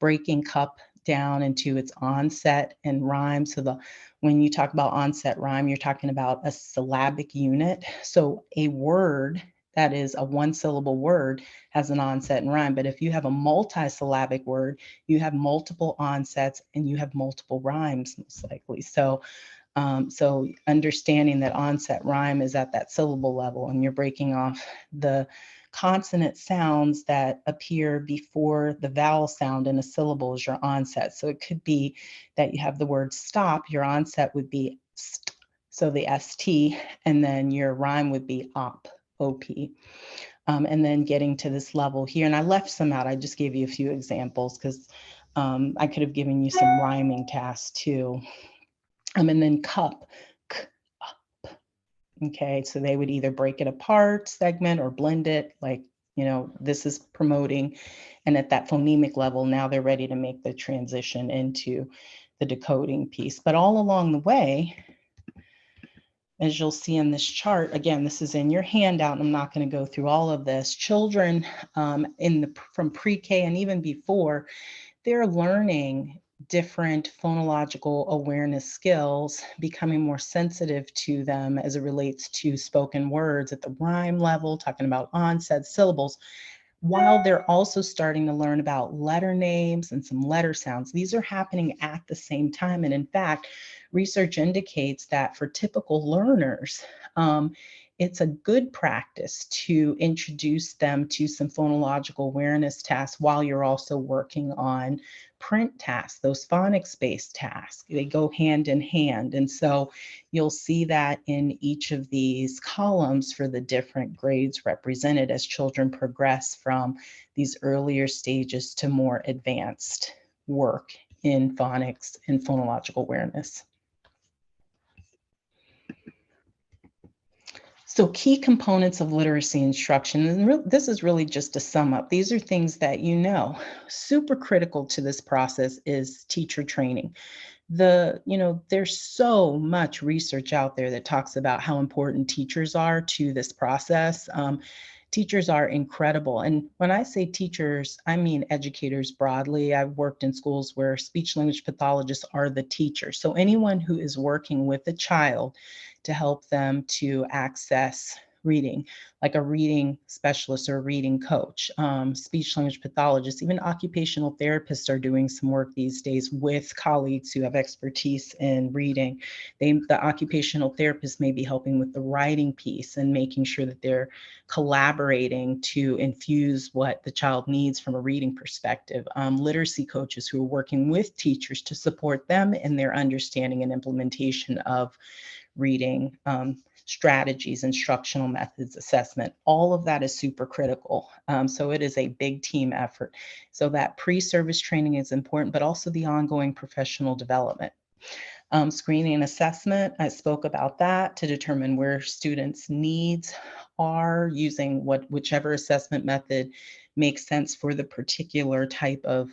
breaking cup down into its onset and rhyme. So when you talk about onset rhyme, you're talking about a syllabic unit. So a word that is a one-syllable word has an onset and rhyme. But if you have a multi-syllabic word, you have multiple onsets and you have multiple rhymes, most likely. So understanding that onset rhyme is at that syllable level, and you're breaking off the consonant sounds that appear before the vowel sound in a syllable is your onset. So it could be that you have the word stop, your onset would be st, so the ST, and then your rhyme would be op, OP. And then getting to this level here, and I left some out, I just gave you a few examples because I could have given you some rhyming tasks too. And then cup, k, up. Okay, so they would either break it apart, segment, or blend it, like, this is promoting. And at that phonemic level, now they're ready to make the transition into the decoding piece. But all along the way, as you'll see in this chart, again, this is in your handout, and I'm not going to go through all of this. Children from pre-K and even before, they're learning different phonological awareness skills, becoming more sensitive to them as it relates to spoken words at the rhyme level, talking about onset syllables, while they're also starting to learn about letter names and some letter sounds. These are happening at the same time. And in fact, research indicates that for typical learners, it's a good practice to introduce them to some phonological awareness tasks while you're also working on print tasks, those phonics-based tasks. They go hand in hand. And so you'll see that in each of these columns for the different grades represented as children progress from these earlier stages to more advanced work in phonics and phonological awareness. So key components of literacy instruction, and this is really just to sum up. These are things that super critical to this process is teacher training. There's so much research out there that talks about how important teachers are to this process. Teachers are incredible. And when I say teachers, I mean educators broadly. I've worked in schools where speech language pathologists are the teachers. So anyone who is working with a child to help them to access reading, like a reading specialist or a reading coach, speech language pathologists, even occupational therapists are doing some work these days with colleagues who have expertise in reading. The occupational therapist may be helping with the writing piece and making sure that they're collaborating to infuse what the child needs from a reading perspective. Literacy coaches who are working with teachers to support them in their understanding and implementation of reading strategies, instructional methods, assessment, all of that is super critical. So it is a big team effort. So that pre-service training is important, but also the ongoing professional development. Screening and assessment, I spoke about that to determine where students' needs are, using whichever assessment method makes sense for the particular type of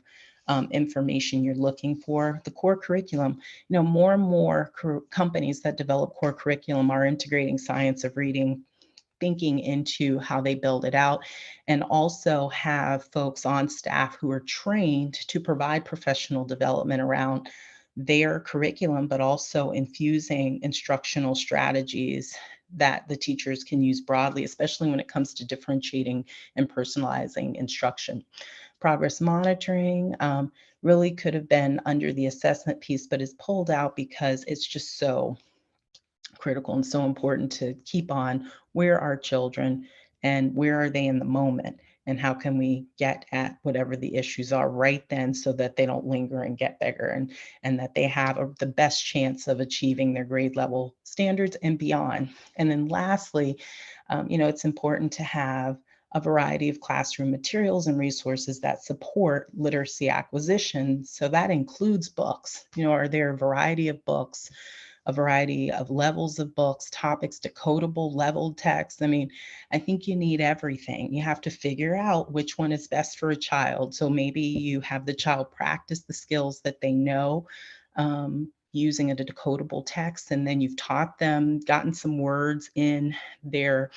information you're looking for. The core curriculum, more and more companies that develop core curriculum are integrating science of reading thinking into how they build it out, and also have folks on staff who are trained to provide professional development around their curriculum, but also infusing instructional strategies that the teachers can use broadly, especially when it comes to differentiating and personalizing instruction. Progress monitoring really could have been under the assessment piece, but is pulled out because it's just so critical and so important to keep on where are children and where are they in the moment, and how can we get at whatever the issues are right then so that they don't linger and get bigger, and that they have the best chance of achieving their grade level standards and beyond. And then lastly, it's important to have a variety of classroom materials and resources that support literacy acquisition. So that includes books. Are there a variety of books, a variety of levels of books, topics, decodable, leveled text? I mean, I think you need everything. You have to figure out which one is best for a child. So maybe you have the child practice the skills that they know using a decodable text, and then you've taught them, gotten some words in their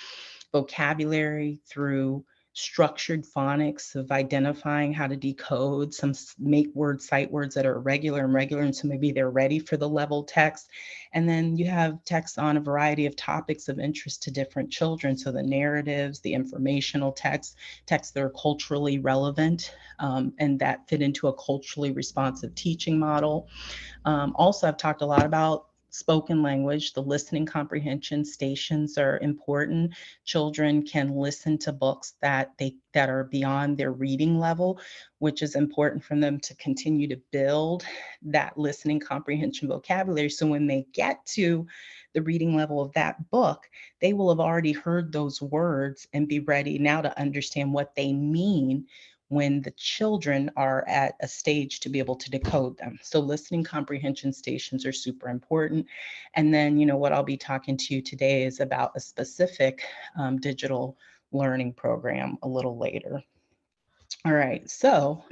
vocabulary through structured phonics of identifying how to decode some make words, sight words that are irregular and regular, and so maybe they're ready for the level text. And then you have text on a variety of topics of interest to different children. So the narratives, the informational texts that are culturally relevant, and that fit into a culturally responsive teaching model. Also, I've talked a lot about spoken language. The listening comprehension stations are important. Children can listen to books that are beyond their reading level, which is important for them to continue to build that listening comprehension vocabulary. So when they get to the reading level of that book, they will have already heard those words and be ready now to understand what they mean when the children are at a stage to be able to decode them. So listening comprehension stations are super important. And then, what I'll be talking to you today is about a specific digital learning program a little later. All right, so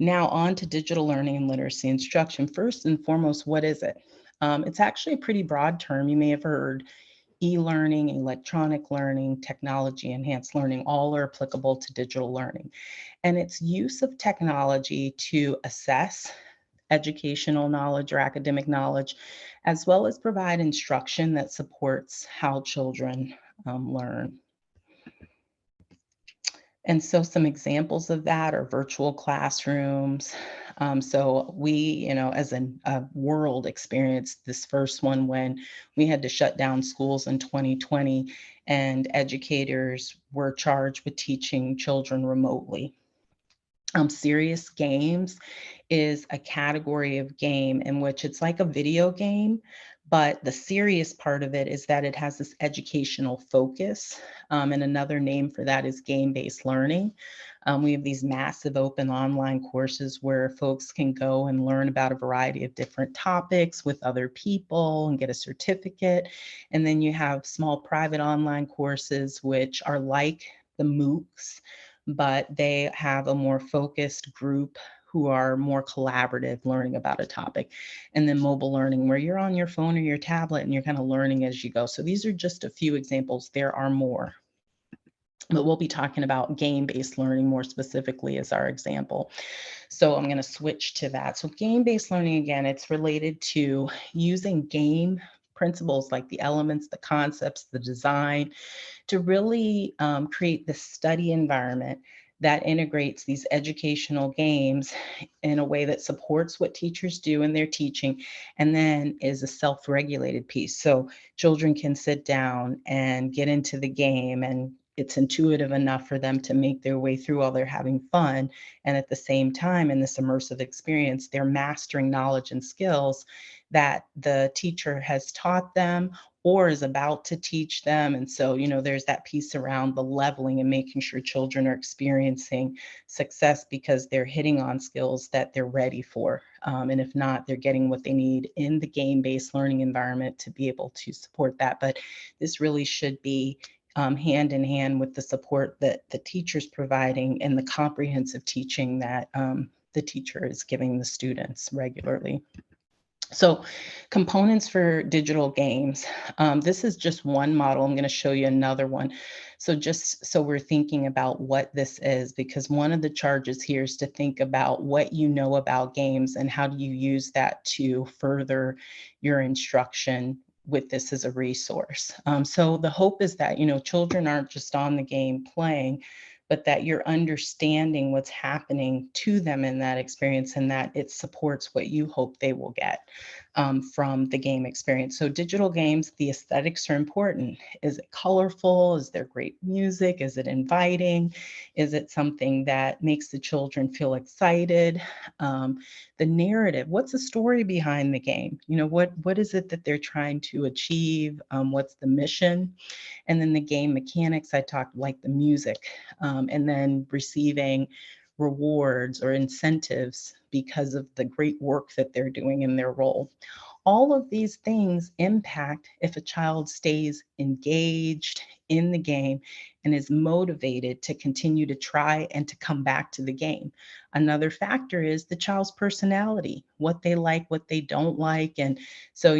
now on to digital learning and literacy instruction. First and foremost, what is it? It's actually a pretty broad term. You may have heard e-learning, electronic learning, technology enhanced learning, all are applicable to digital learning. And its use of technology to assess educational knowledge or academic knowledge, as well as provide instruction that supports how children learn. And so some examples of that are virtual classrooms. So we, as a world, experienced this first one when we had to shut down schools in 2020, and educators were charged with teaching children remotely. Serious games is a category of game in which it's like a video game, but the serious part of it is that it has this educational focus. And another name for that is game-based learning. We have these massive open online courses where folks can go and learn about a variety of different topics with other people and get a certificate. And then you have small private online courses, which are like the MOOCs, but they have a more focused group who are more collaborative, learning about a topic. And then mobile learning, where you're on your phone or your tablet and you're kind of learning as you go. So these are just a few examples. There are more, but we'll be talking about game-based learning more specifically as our example. So I'm going to switch to that. So game-based learning, again, it's related to using game principles like the elements, the concepts, the design, to really create this study environment that integrates these educational games in a way that supports what teachers do in their teaching, and then is a self-regulated piece. So children can sit down and get into the game and it's intuitive enough for them to make their way through while they're having fun. And at the same time, in this immersive experience, they're mastering knowledge and skills that the teacher has taught them or is about to teach them. And so, there's that piece around the leveling and making sure children are experiencing success because they're hitting on skills that they're ready for. And if not, they're getting what they need in the game-based learning environment to be able to support that. But this really should be hand in hand with the support that the teacher's providing and the comprehensive teaching that the teacher is giving the students regularly. So components for digital games. This is just one model. I'm going to show you another one. So just so we're thinking about what this is, because one of the charges here is to think about what you know about games and how do you use that to further your instruction with this as a resource. So the hope is that, children aren't just on the game playing, but that you're understanding what's happening to them in that experience and that it supports what you hope they will get from the game experience. So digital games, the aesthetics are important. Is it colorful? Is there great music? Is it inviting? Is it something that makes the children feel excited? The narrative, what's the story behind the game? What is it that they're trying to achieve? What's the mission? And then the game mechanics, I talked like the music, and then receiving rewards or incentives because of the great work that they're doing in their role. All of these things impact if a child stays engaged in the game and is motivated to continue to try and to come back to the game. Another factor is the child's personality, what they like, what they don't like. And so,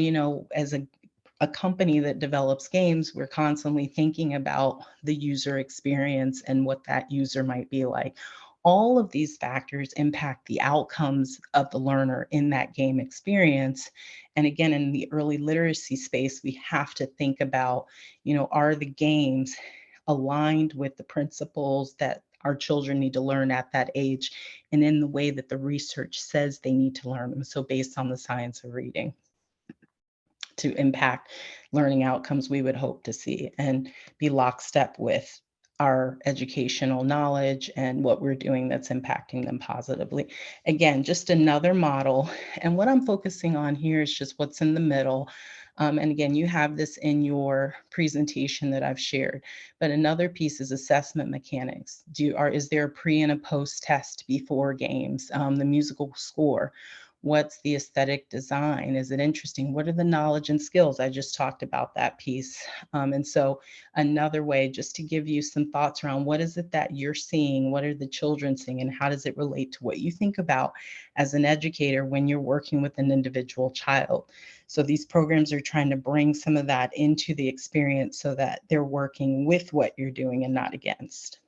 as a company that develops games, we're constantly thinking about the user experience and what that user might be like. All of these factors impact the outcomes of the learner in that game experience. And again, in the early literacy space, we have to think about, are the games aligned with the principles that our children need to learn at that age and in the way that the research says they need to learn them. So based on the science of reading to impact learning outcomes we would hope to see and be lockstep with our educational knowledge and what we're doing that's impacting them positively. Again, just another model. And what I'm focusing on here is just what's in the middle. And again, you have this in your presentation that I've shared. But another piece is assessment mechanics. Is there a pre and a post test before games? The musical score. What's the aesthetic design? Is it interesting? What are the knowledge and skills? I just talked about that piece. And so another way just to give you some thoughts around what is it that you're seeing? What are the children seeing? And how does it relate to what you think about as an educator when you're working with an individual child? So these programs are trying to bring some of that into the experience so that they're working with what you're doing and not against.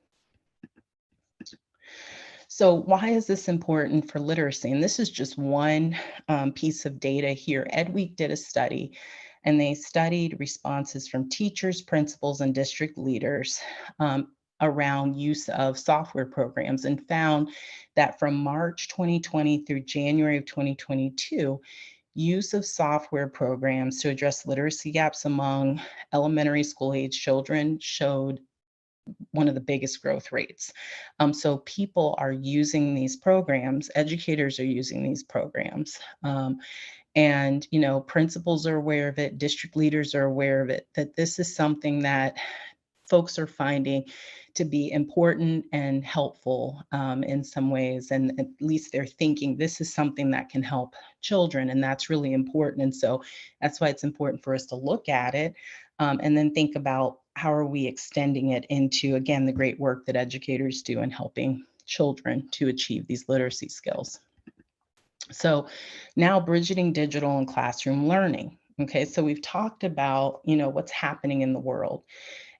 So why is this important for literacy? And this is just one piece of data here. EdWeek did a study, and they studied responses from teachers, principals, and district leaders around use of software programs and found that from March 2020 through January of 2022, use of software programs to address literacy gaps among elementary school age children showed one of the biggest growth rates. So people are using these programs, educators are using these programs. And principals are aware of it, district leaders are aware of it, that this is something that folks are finding to be important and helpful in some ways. And at least they're thinking this is something that can help children, and that's really important. And so that's why it's important for us to look at it and then think about how are we extending it into, again, the great work that educators do in helping children to achieve these literacy skills. So now bridging digital and classroom learning. Okay, so we've talked about, what's happening in the world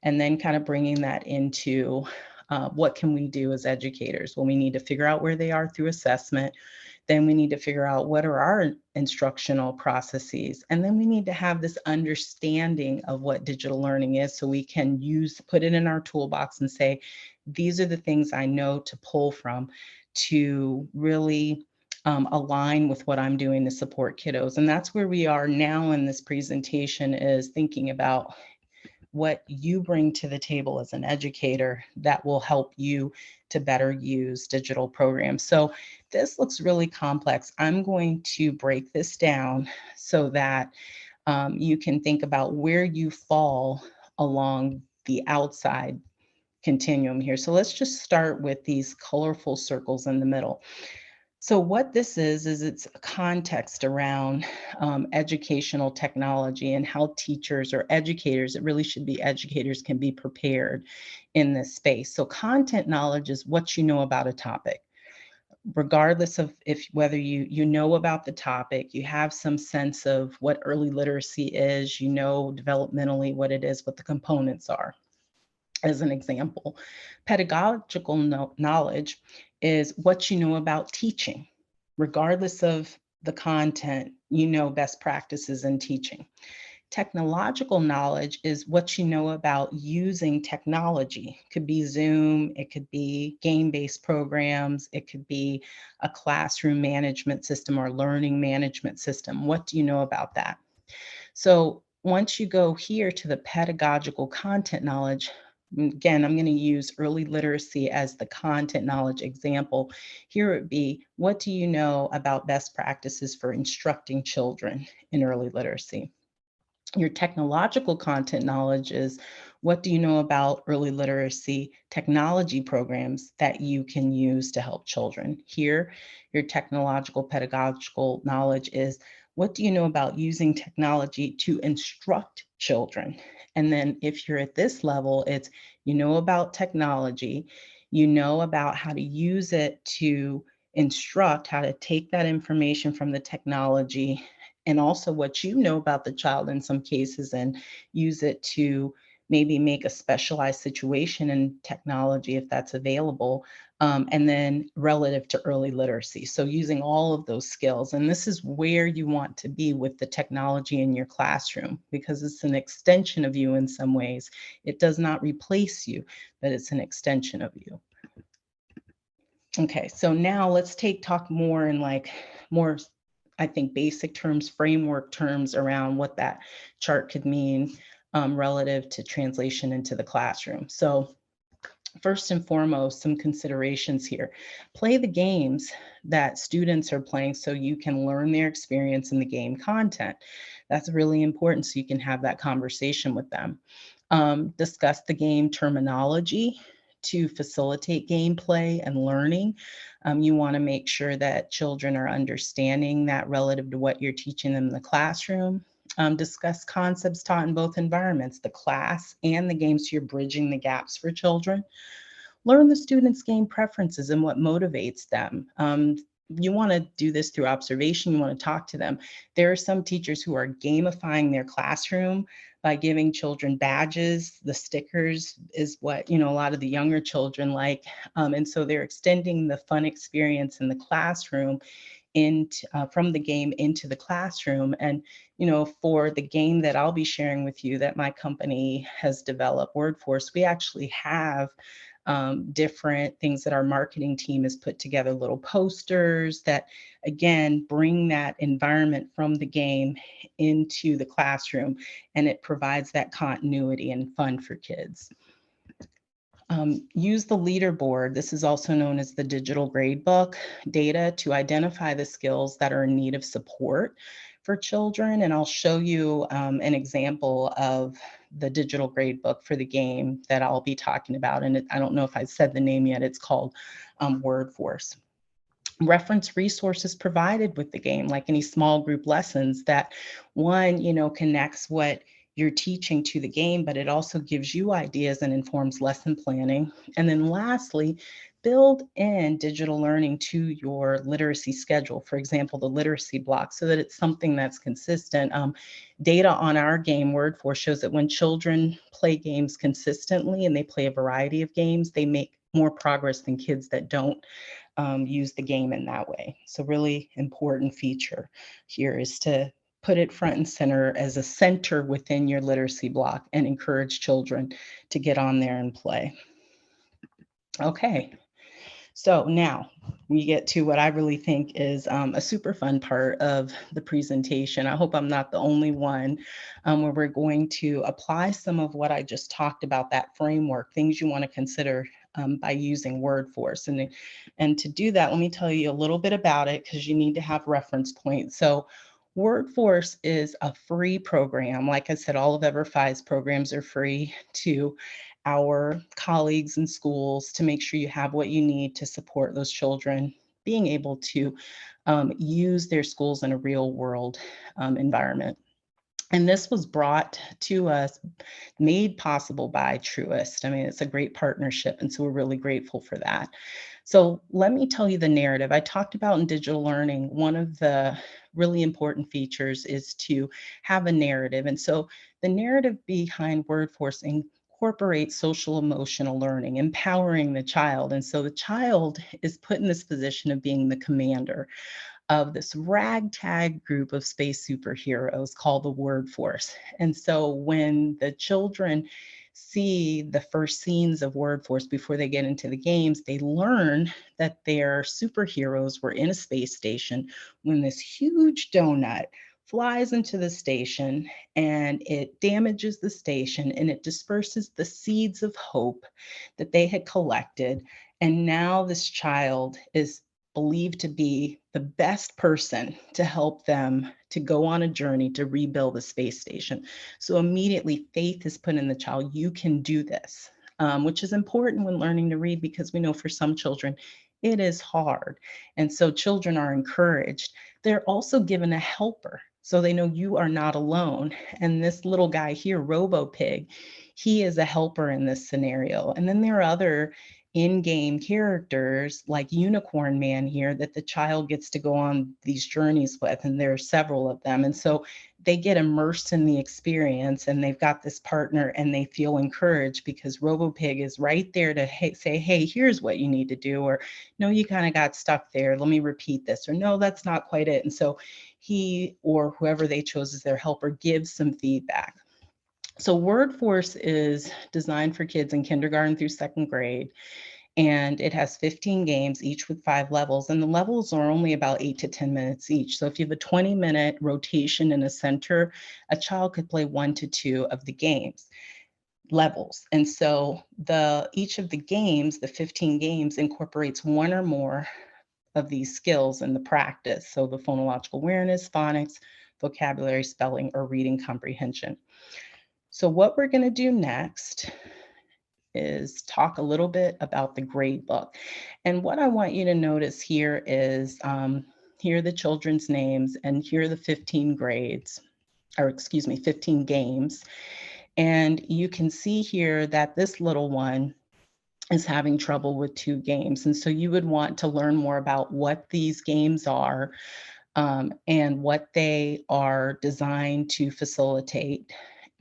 and then kind of bringing that into what can we do as educators? Well, we need to figure out where they are through assessment. Then we need to figure out what are our instructional processes. And then we need to have this understanding of what digital learning is so we can put it in our toolbox and say, these are the things I know to pull from to really align with what I'm doing to support kiddos. And that's where we are now in this presentation, is thinking about what you bring to the table as an educator that will help you to better use digital programs. So this looks really complex. I'm going to break this down so that you can think about where you fall along the outside continuum here. So let's just start with these colorful circles in the middle. So what this is it's a context around educational technology and how teachers or educators, it really should be educators, can be prepared in this space. So content knowledge is what you know about a topic, regardless of if whether you know about the topic, you have some sense of what early literacy is, you know developmentally what it is, what the components are. As an example, pedagogical knowledge is what you know about teaching. Regardless of the content, you know best practices in teaching. Technological knowledge is what you know about using technology. It could be Zoom, it could be game-based programs, it could be a classroom management system or learning management system. What do you know about that? So once you go here to the pedagogical content knowledge, again, I'm going to use early literacy as the content knowledge example. Here it would be, what do you know about best practices for instructing children in early literacy? Your technological content knowledge is, what do you know about early literacy technology programs that you can use to help children? Here, your technological pedagogical knowledge is, what do you know about using technology to instruct children? And then if you're at this level, it's, you know about technology, you know about how to use it to instruct, how to take that information from the technology and also what you know about the child in some cases and use it to maybe make a specialized situation in technology if that's available, and then relative to early literacy. So using all of those skills, and this is where you want to be with the technology in your classroom because it's an extension of you in some ways. It does not replace you, but it's an extension of you. Okay, so now let's talk more in like more, I think, basic terms, framework terms around what that chart could mean relative to translation into the classroom. So first and foremost, some considerations here. Play the games that students are playing so you can learn their experience in the game content. That's really important so you can have that conversation with them. Discuss the game terminology to facilitate gameplay and learning. You want to make sure that children are understanding that relative to what you're teaching them in the classroom. Discuss concepts taught in both environments, the class and the game, so you're bridging the gaps for children. Learn the students' game preferences and what motivates them. You want to do this through observation. You want to talk to them. There are some teachers who are gamifying their classroom by giving children badges. The stickers is what, a lot of the younger children like. And so they're extending the fun experience in the classroom from the game into the classroom. And, for the game that I'll be sharing with you that my company has developed, WordForce, we actually have different things that our marketing team has put together, little posters that, again, bring that environment from the game into the classroom, and it provides that continuity and fun for kids. Use the leaderboard. This is also known as the digital gradebook data to identify the skills that are in need of support for children. And I'll show you an example of the digital gradebook for the game that I'll be talking about. And I don't know if I said the name yet. It's called WordForce. Reference resources provided with the game, like any small group lessons that one, connects what you're teaching to the game, but it also gives you ideas and informs lesson planning. And then lastly, build in digital learning to your literacy schedule. For example, the literacy block, so that it's something that's consistent. Data on our game, WordForce, shows that when children play games consistently and they play a variety of games, they make more progress than kids that don't use the game in that way. So really important feature here is to put it front and center as a center within your literacy block and encourage children to get on there and play. Okay, So now we get to what I really think is a super fun part of the presentation. I hope I'm not the only one, where we're going to apply some of what I just talked about, that framework, things you want to consider by using WordForce. And to do that, let me tell you a little bit about it because you need to have reference points. So WordForce is a free program. Like I said, all of EverFi's programs are free to our colleagues in schools to make sure you have what you need to support those children being able to use their schools in a real world environment. And this was brought to us, made possible by Truist. I mean, it's a great partnership, and so we're really grateful for that. So let me tell you the narrative. I talked about in digital learning, one of the really important features is to have a narrative. And so the narrative behind WordForce incorporates social emotional learning, empowering the child. And so the child is put in this position of being the commander of this ragtag group of space superheroes called the Word Force. And so when the children see the first scenes of Word Force before they get into the games, they learn that their superheroes were in a space station when this huge donut flies into the station and it damages the station and it disperses the seeds of hope that they had collected. And now this child is believed to be the best person to help them to go on a journey to rebuild the space station. So immediately faith is put in the child. You can do this, which is important when learning to read because we know for some children it is hard. And so children are encouraged. They're also given a helper. So they know you are not alone. And this little guy here, RoboPig, he is a helper in this scenario. And then there are other in-game characters like Unicorn Man here that the child gets to go on these journeys with, and there are several of them. And so they get immersed in the experience and they've got this partner and they feel encouraged because RoboPig is right there to say, hey, here's what you need to do, or no, you kind of got stuck there. Let me repeat this, or no, that's not quite it. And so he or whoever they chose as their helper gives some feedback. So WordForce is designed for kids in kindergarten through second grade, and it has 15 games, each with 5 levels, and the levels are only about 8 to 10 minutes each. So if you have a 20-minute rotation in a center, a child could play 1 to 2 of the games levels. And so each of the games, the 15 games, incorporates one or more of these skills in the practice. So the phonological awareness, phonics, vocabulary, spelling, or reading comprehension. So what we're going to do next is talk a little bit about the grade book. And what I want you to notice here is here are the children's names and here are the 15 grades, or excuse me, 15 games. And you can see here that this little one is having trouble with 2 games. And so you would want to learn more about what these games are and what they are designed to facilitate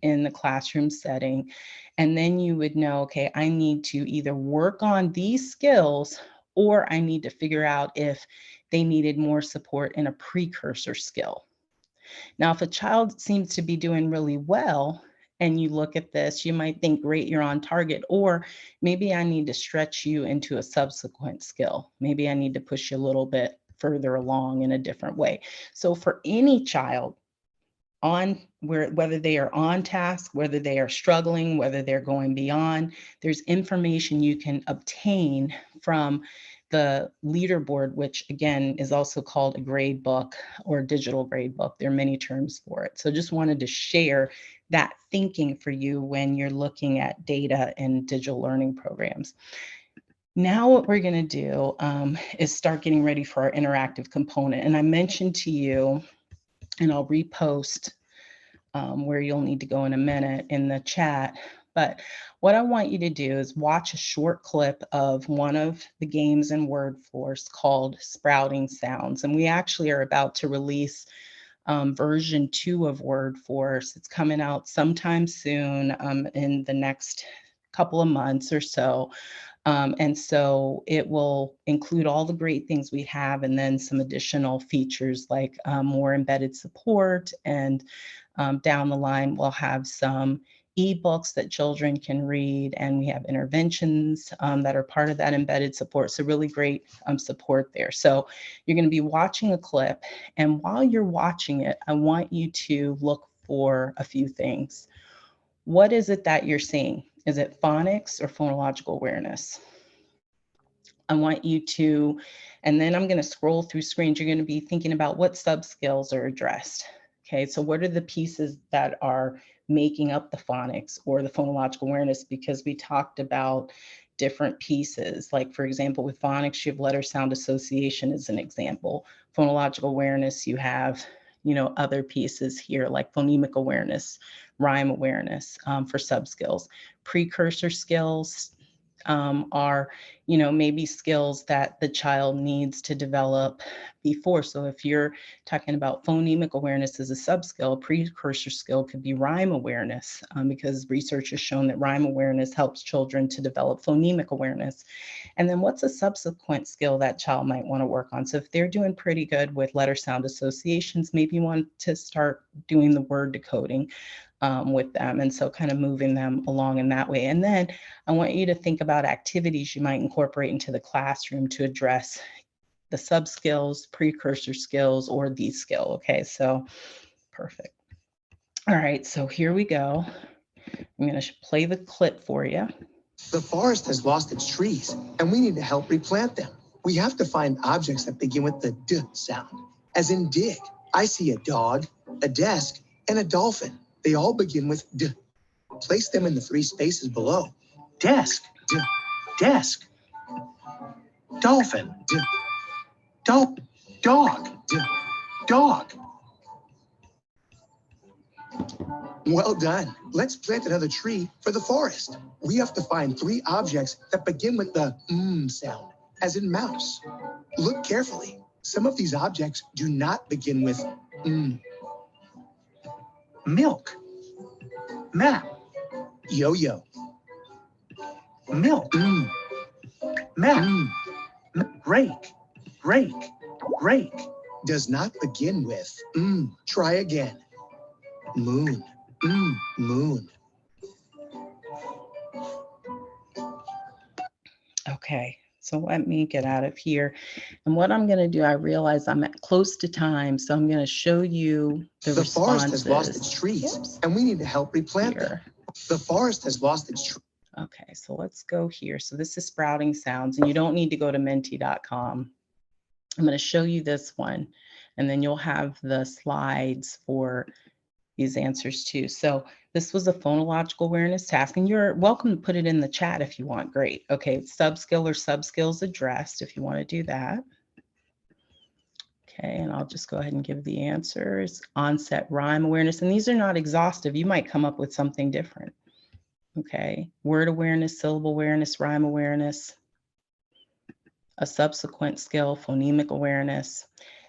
in the classroom setting. And then you would know, okay, I need to either work on these skills or I need to figure out if they needed more support in a precursor skill. Now, if a child seems to be doing really well, and you look at this, you might think, great, you're on target, or maybe I need to stretch you into a subsequent skill. Maybe I need to push you a little bit further along in a different way. So for any child, whether they are on task, whether they are struggling, whether they're going beyond, there's information you can obtain from the leaderboard, which again is also called a grade book or digital grade book. There are many terms for it. So just wanted to share that thinking for you when you're looking at data and digital learning programs. Now what we're going to do is start getting ready for our interactive component. And I mentioned to you, and I'll repost where you'll need to go in a minute in the chat. But what I want you to do is watch a short clip of one of the games in WordForce called Sprouting Sounds. And we actually are about to release version 2 of WordForce. It's coming out sometime soon in the next couple of months or so. And so it will include all the great things we have and then some additional features like more embedded support, and down the line we'll have some ebooks that children can read, and we have interventions that are part of that embedded support. So really great support there. So you're going to be watching a clip, and while you're watching it, I want you to look for a few things. What is it that you're seeing? Is it phonics or phonological awareness? I want you to, and then I'm going to scroll through screens. You're going to be thinking about what sub-skills are addressed. Okay, so what are the pieces that are making up the phonics or the phonological awareness? Because we talked about different pieces. Like, for example, with phonics, you have letter sound association as an example. Phonological awareness, you have, other pieces here like phonemic awareness, rhyme awareness for sub-skills. Precursor skills are, maybe skills that the child needs to develop before. So if you're talking about phonemic awareness as a sub-skill, a precursor skill could be rhyme awareness, because research has shown that rhyme awareness helps children to develop phonemic awareness. And then what's a subsequent skill that child might want to work on? So if they're doing pretty good with letter sound associations, maybe you want to start doing the word decoding with them. And so kind of moving them along in that way. And then I want you to think about activities you might incorporate into the classroom to address the sub skills, precursor skills, or the skill. Okay, so perfect. All right, so here we go. I'm going to play the clip for you. The forest has lost its trees, and we need to help replant them. We have to find objects that begin with the D sound, as in dig. I see a dog, a desk, and a dolphin. They all begin with D. Place them in the 3 spaces below. Desk, D, desk. Dolphin, D, dog, D, dog. Well done. Let's plant another tree for the forest. We have to find 3 objects that begin with the sound, as in mouse. Look carefully. Some of these objects do not begin with Milk, map, yo-yo. Milk, map, rake, does not begin with Try again. Moon, moon. Okay, so let me get out of here. And what I'm going to do, I realize I'm at close to time, so I'm going to show you the responses. Forest has lost its trees, and we need to help replant them. The forest has lost its trees. Okay, so let's go here. So this is sprouting sounds, and you don't need to go to menti.com. I'm going to show you this one, and then you'll have the slides for these answers too. So this was a phonological awareness task, and you're welcome to put it in the chat if you want. Great. Okay, sub-skill or sub-skills addressed if you want to do that. Okay, and I'll just go ahead and give the answers. Onset rhyme awareness, and these are not exhaustive. You might come up with something different. Okay, word awareness, syllable awareness, rhyme awareness. A subsequent skill, phonemic awareness.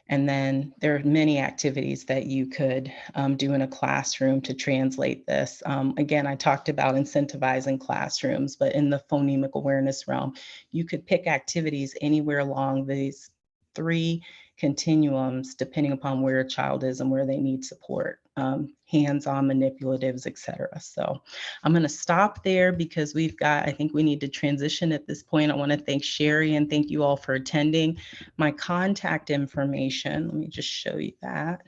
And then there are many activities that you could do in a classroom to translate this. Again, I talked about incentivizing classrooms, but in the phonemic awareness realm, you could pick activities anywhere along these 3 continuums, depending upon where a child is and where they need support, hands-on, manipulatives, etc. So I'm going to stop there because I think we need to transition at this point. I want to thank Sherry and thank you all for attending. My contact information, let me just show you that,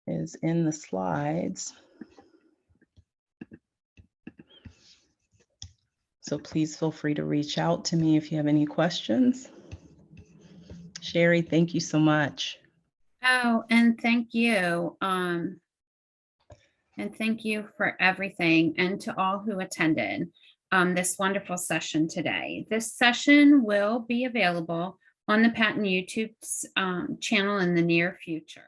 is in the slides. So please feel free to reach out to me if you have any questions. Sherry, thank you so much. Oh, and thank you. And thank you for everything, and to all who attended this wonderful session today. This session will be available on the Patton YouTube channel in the near future.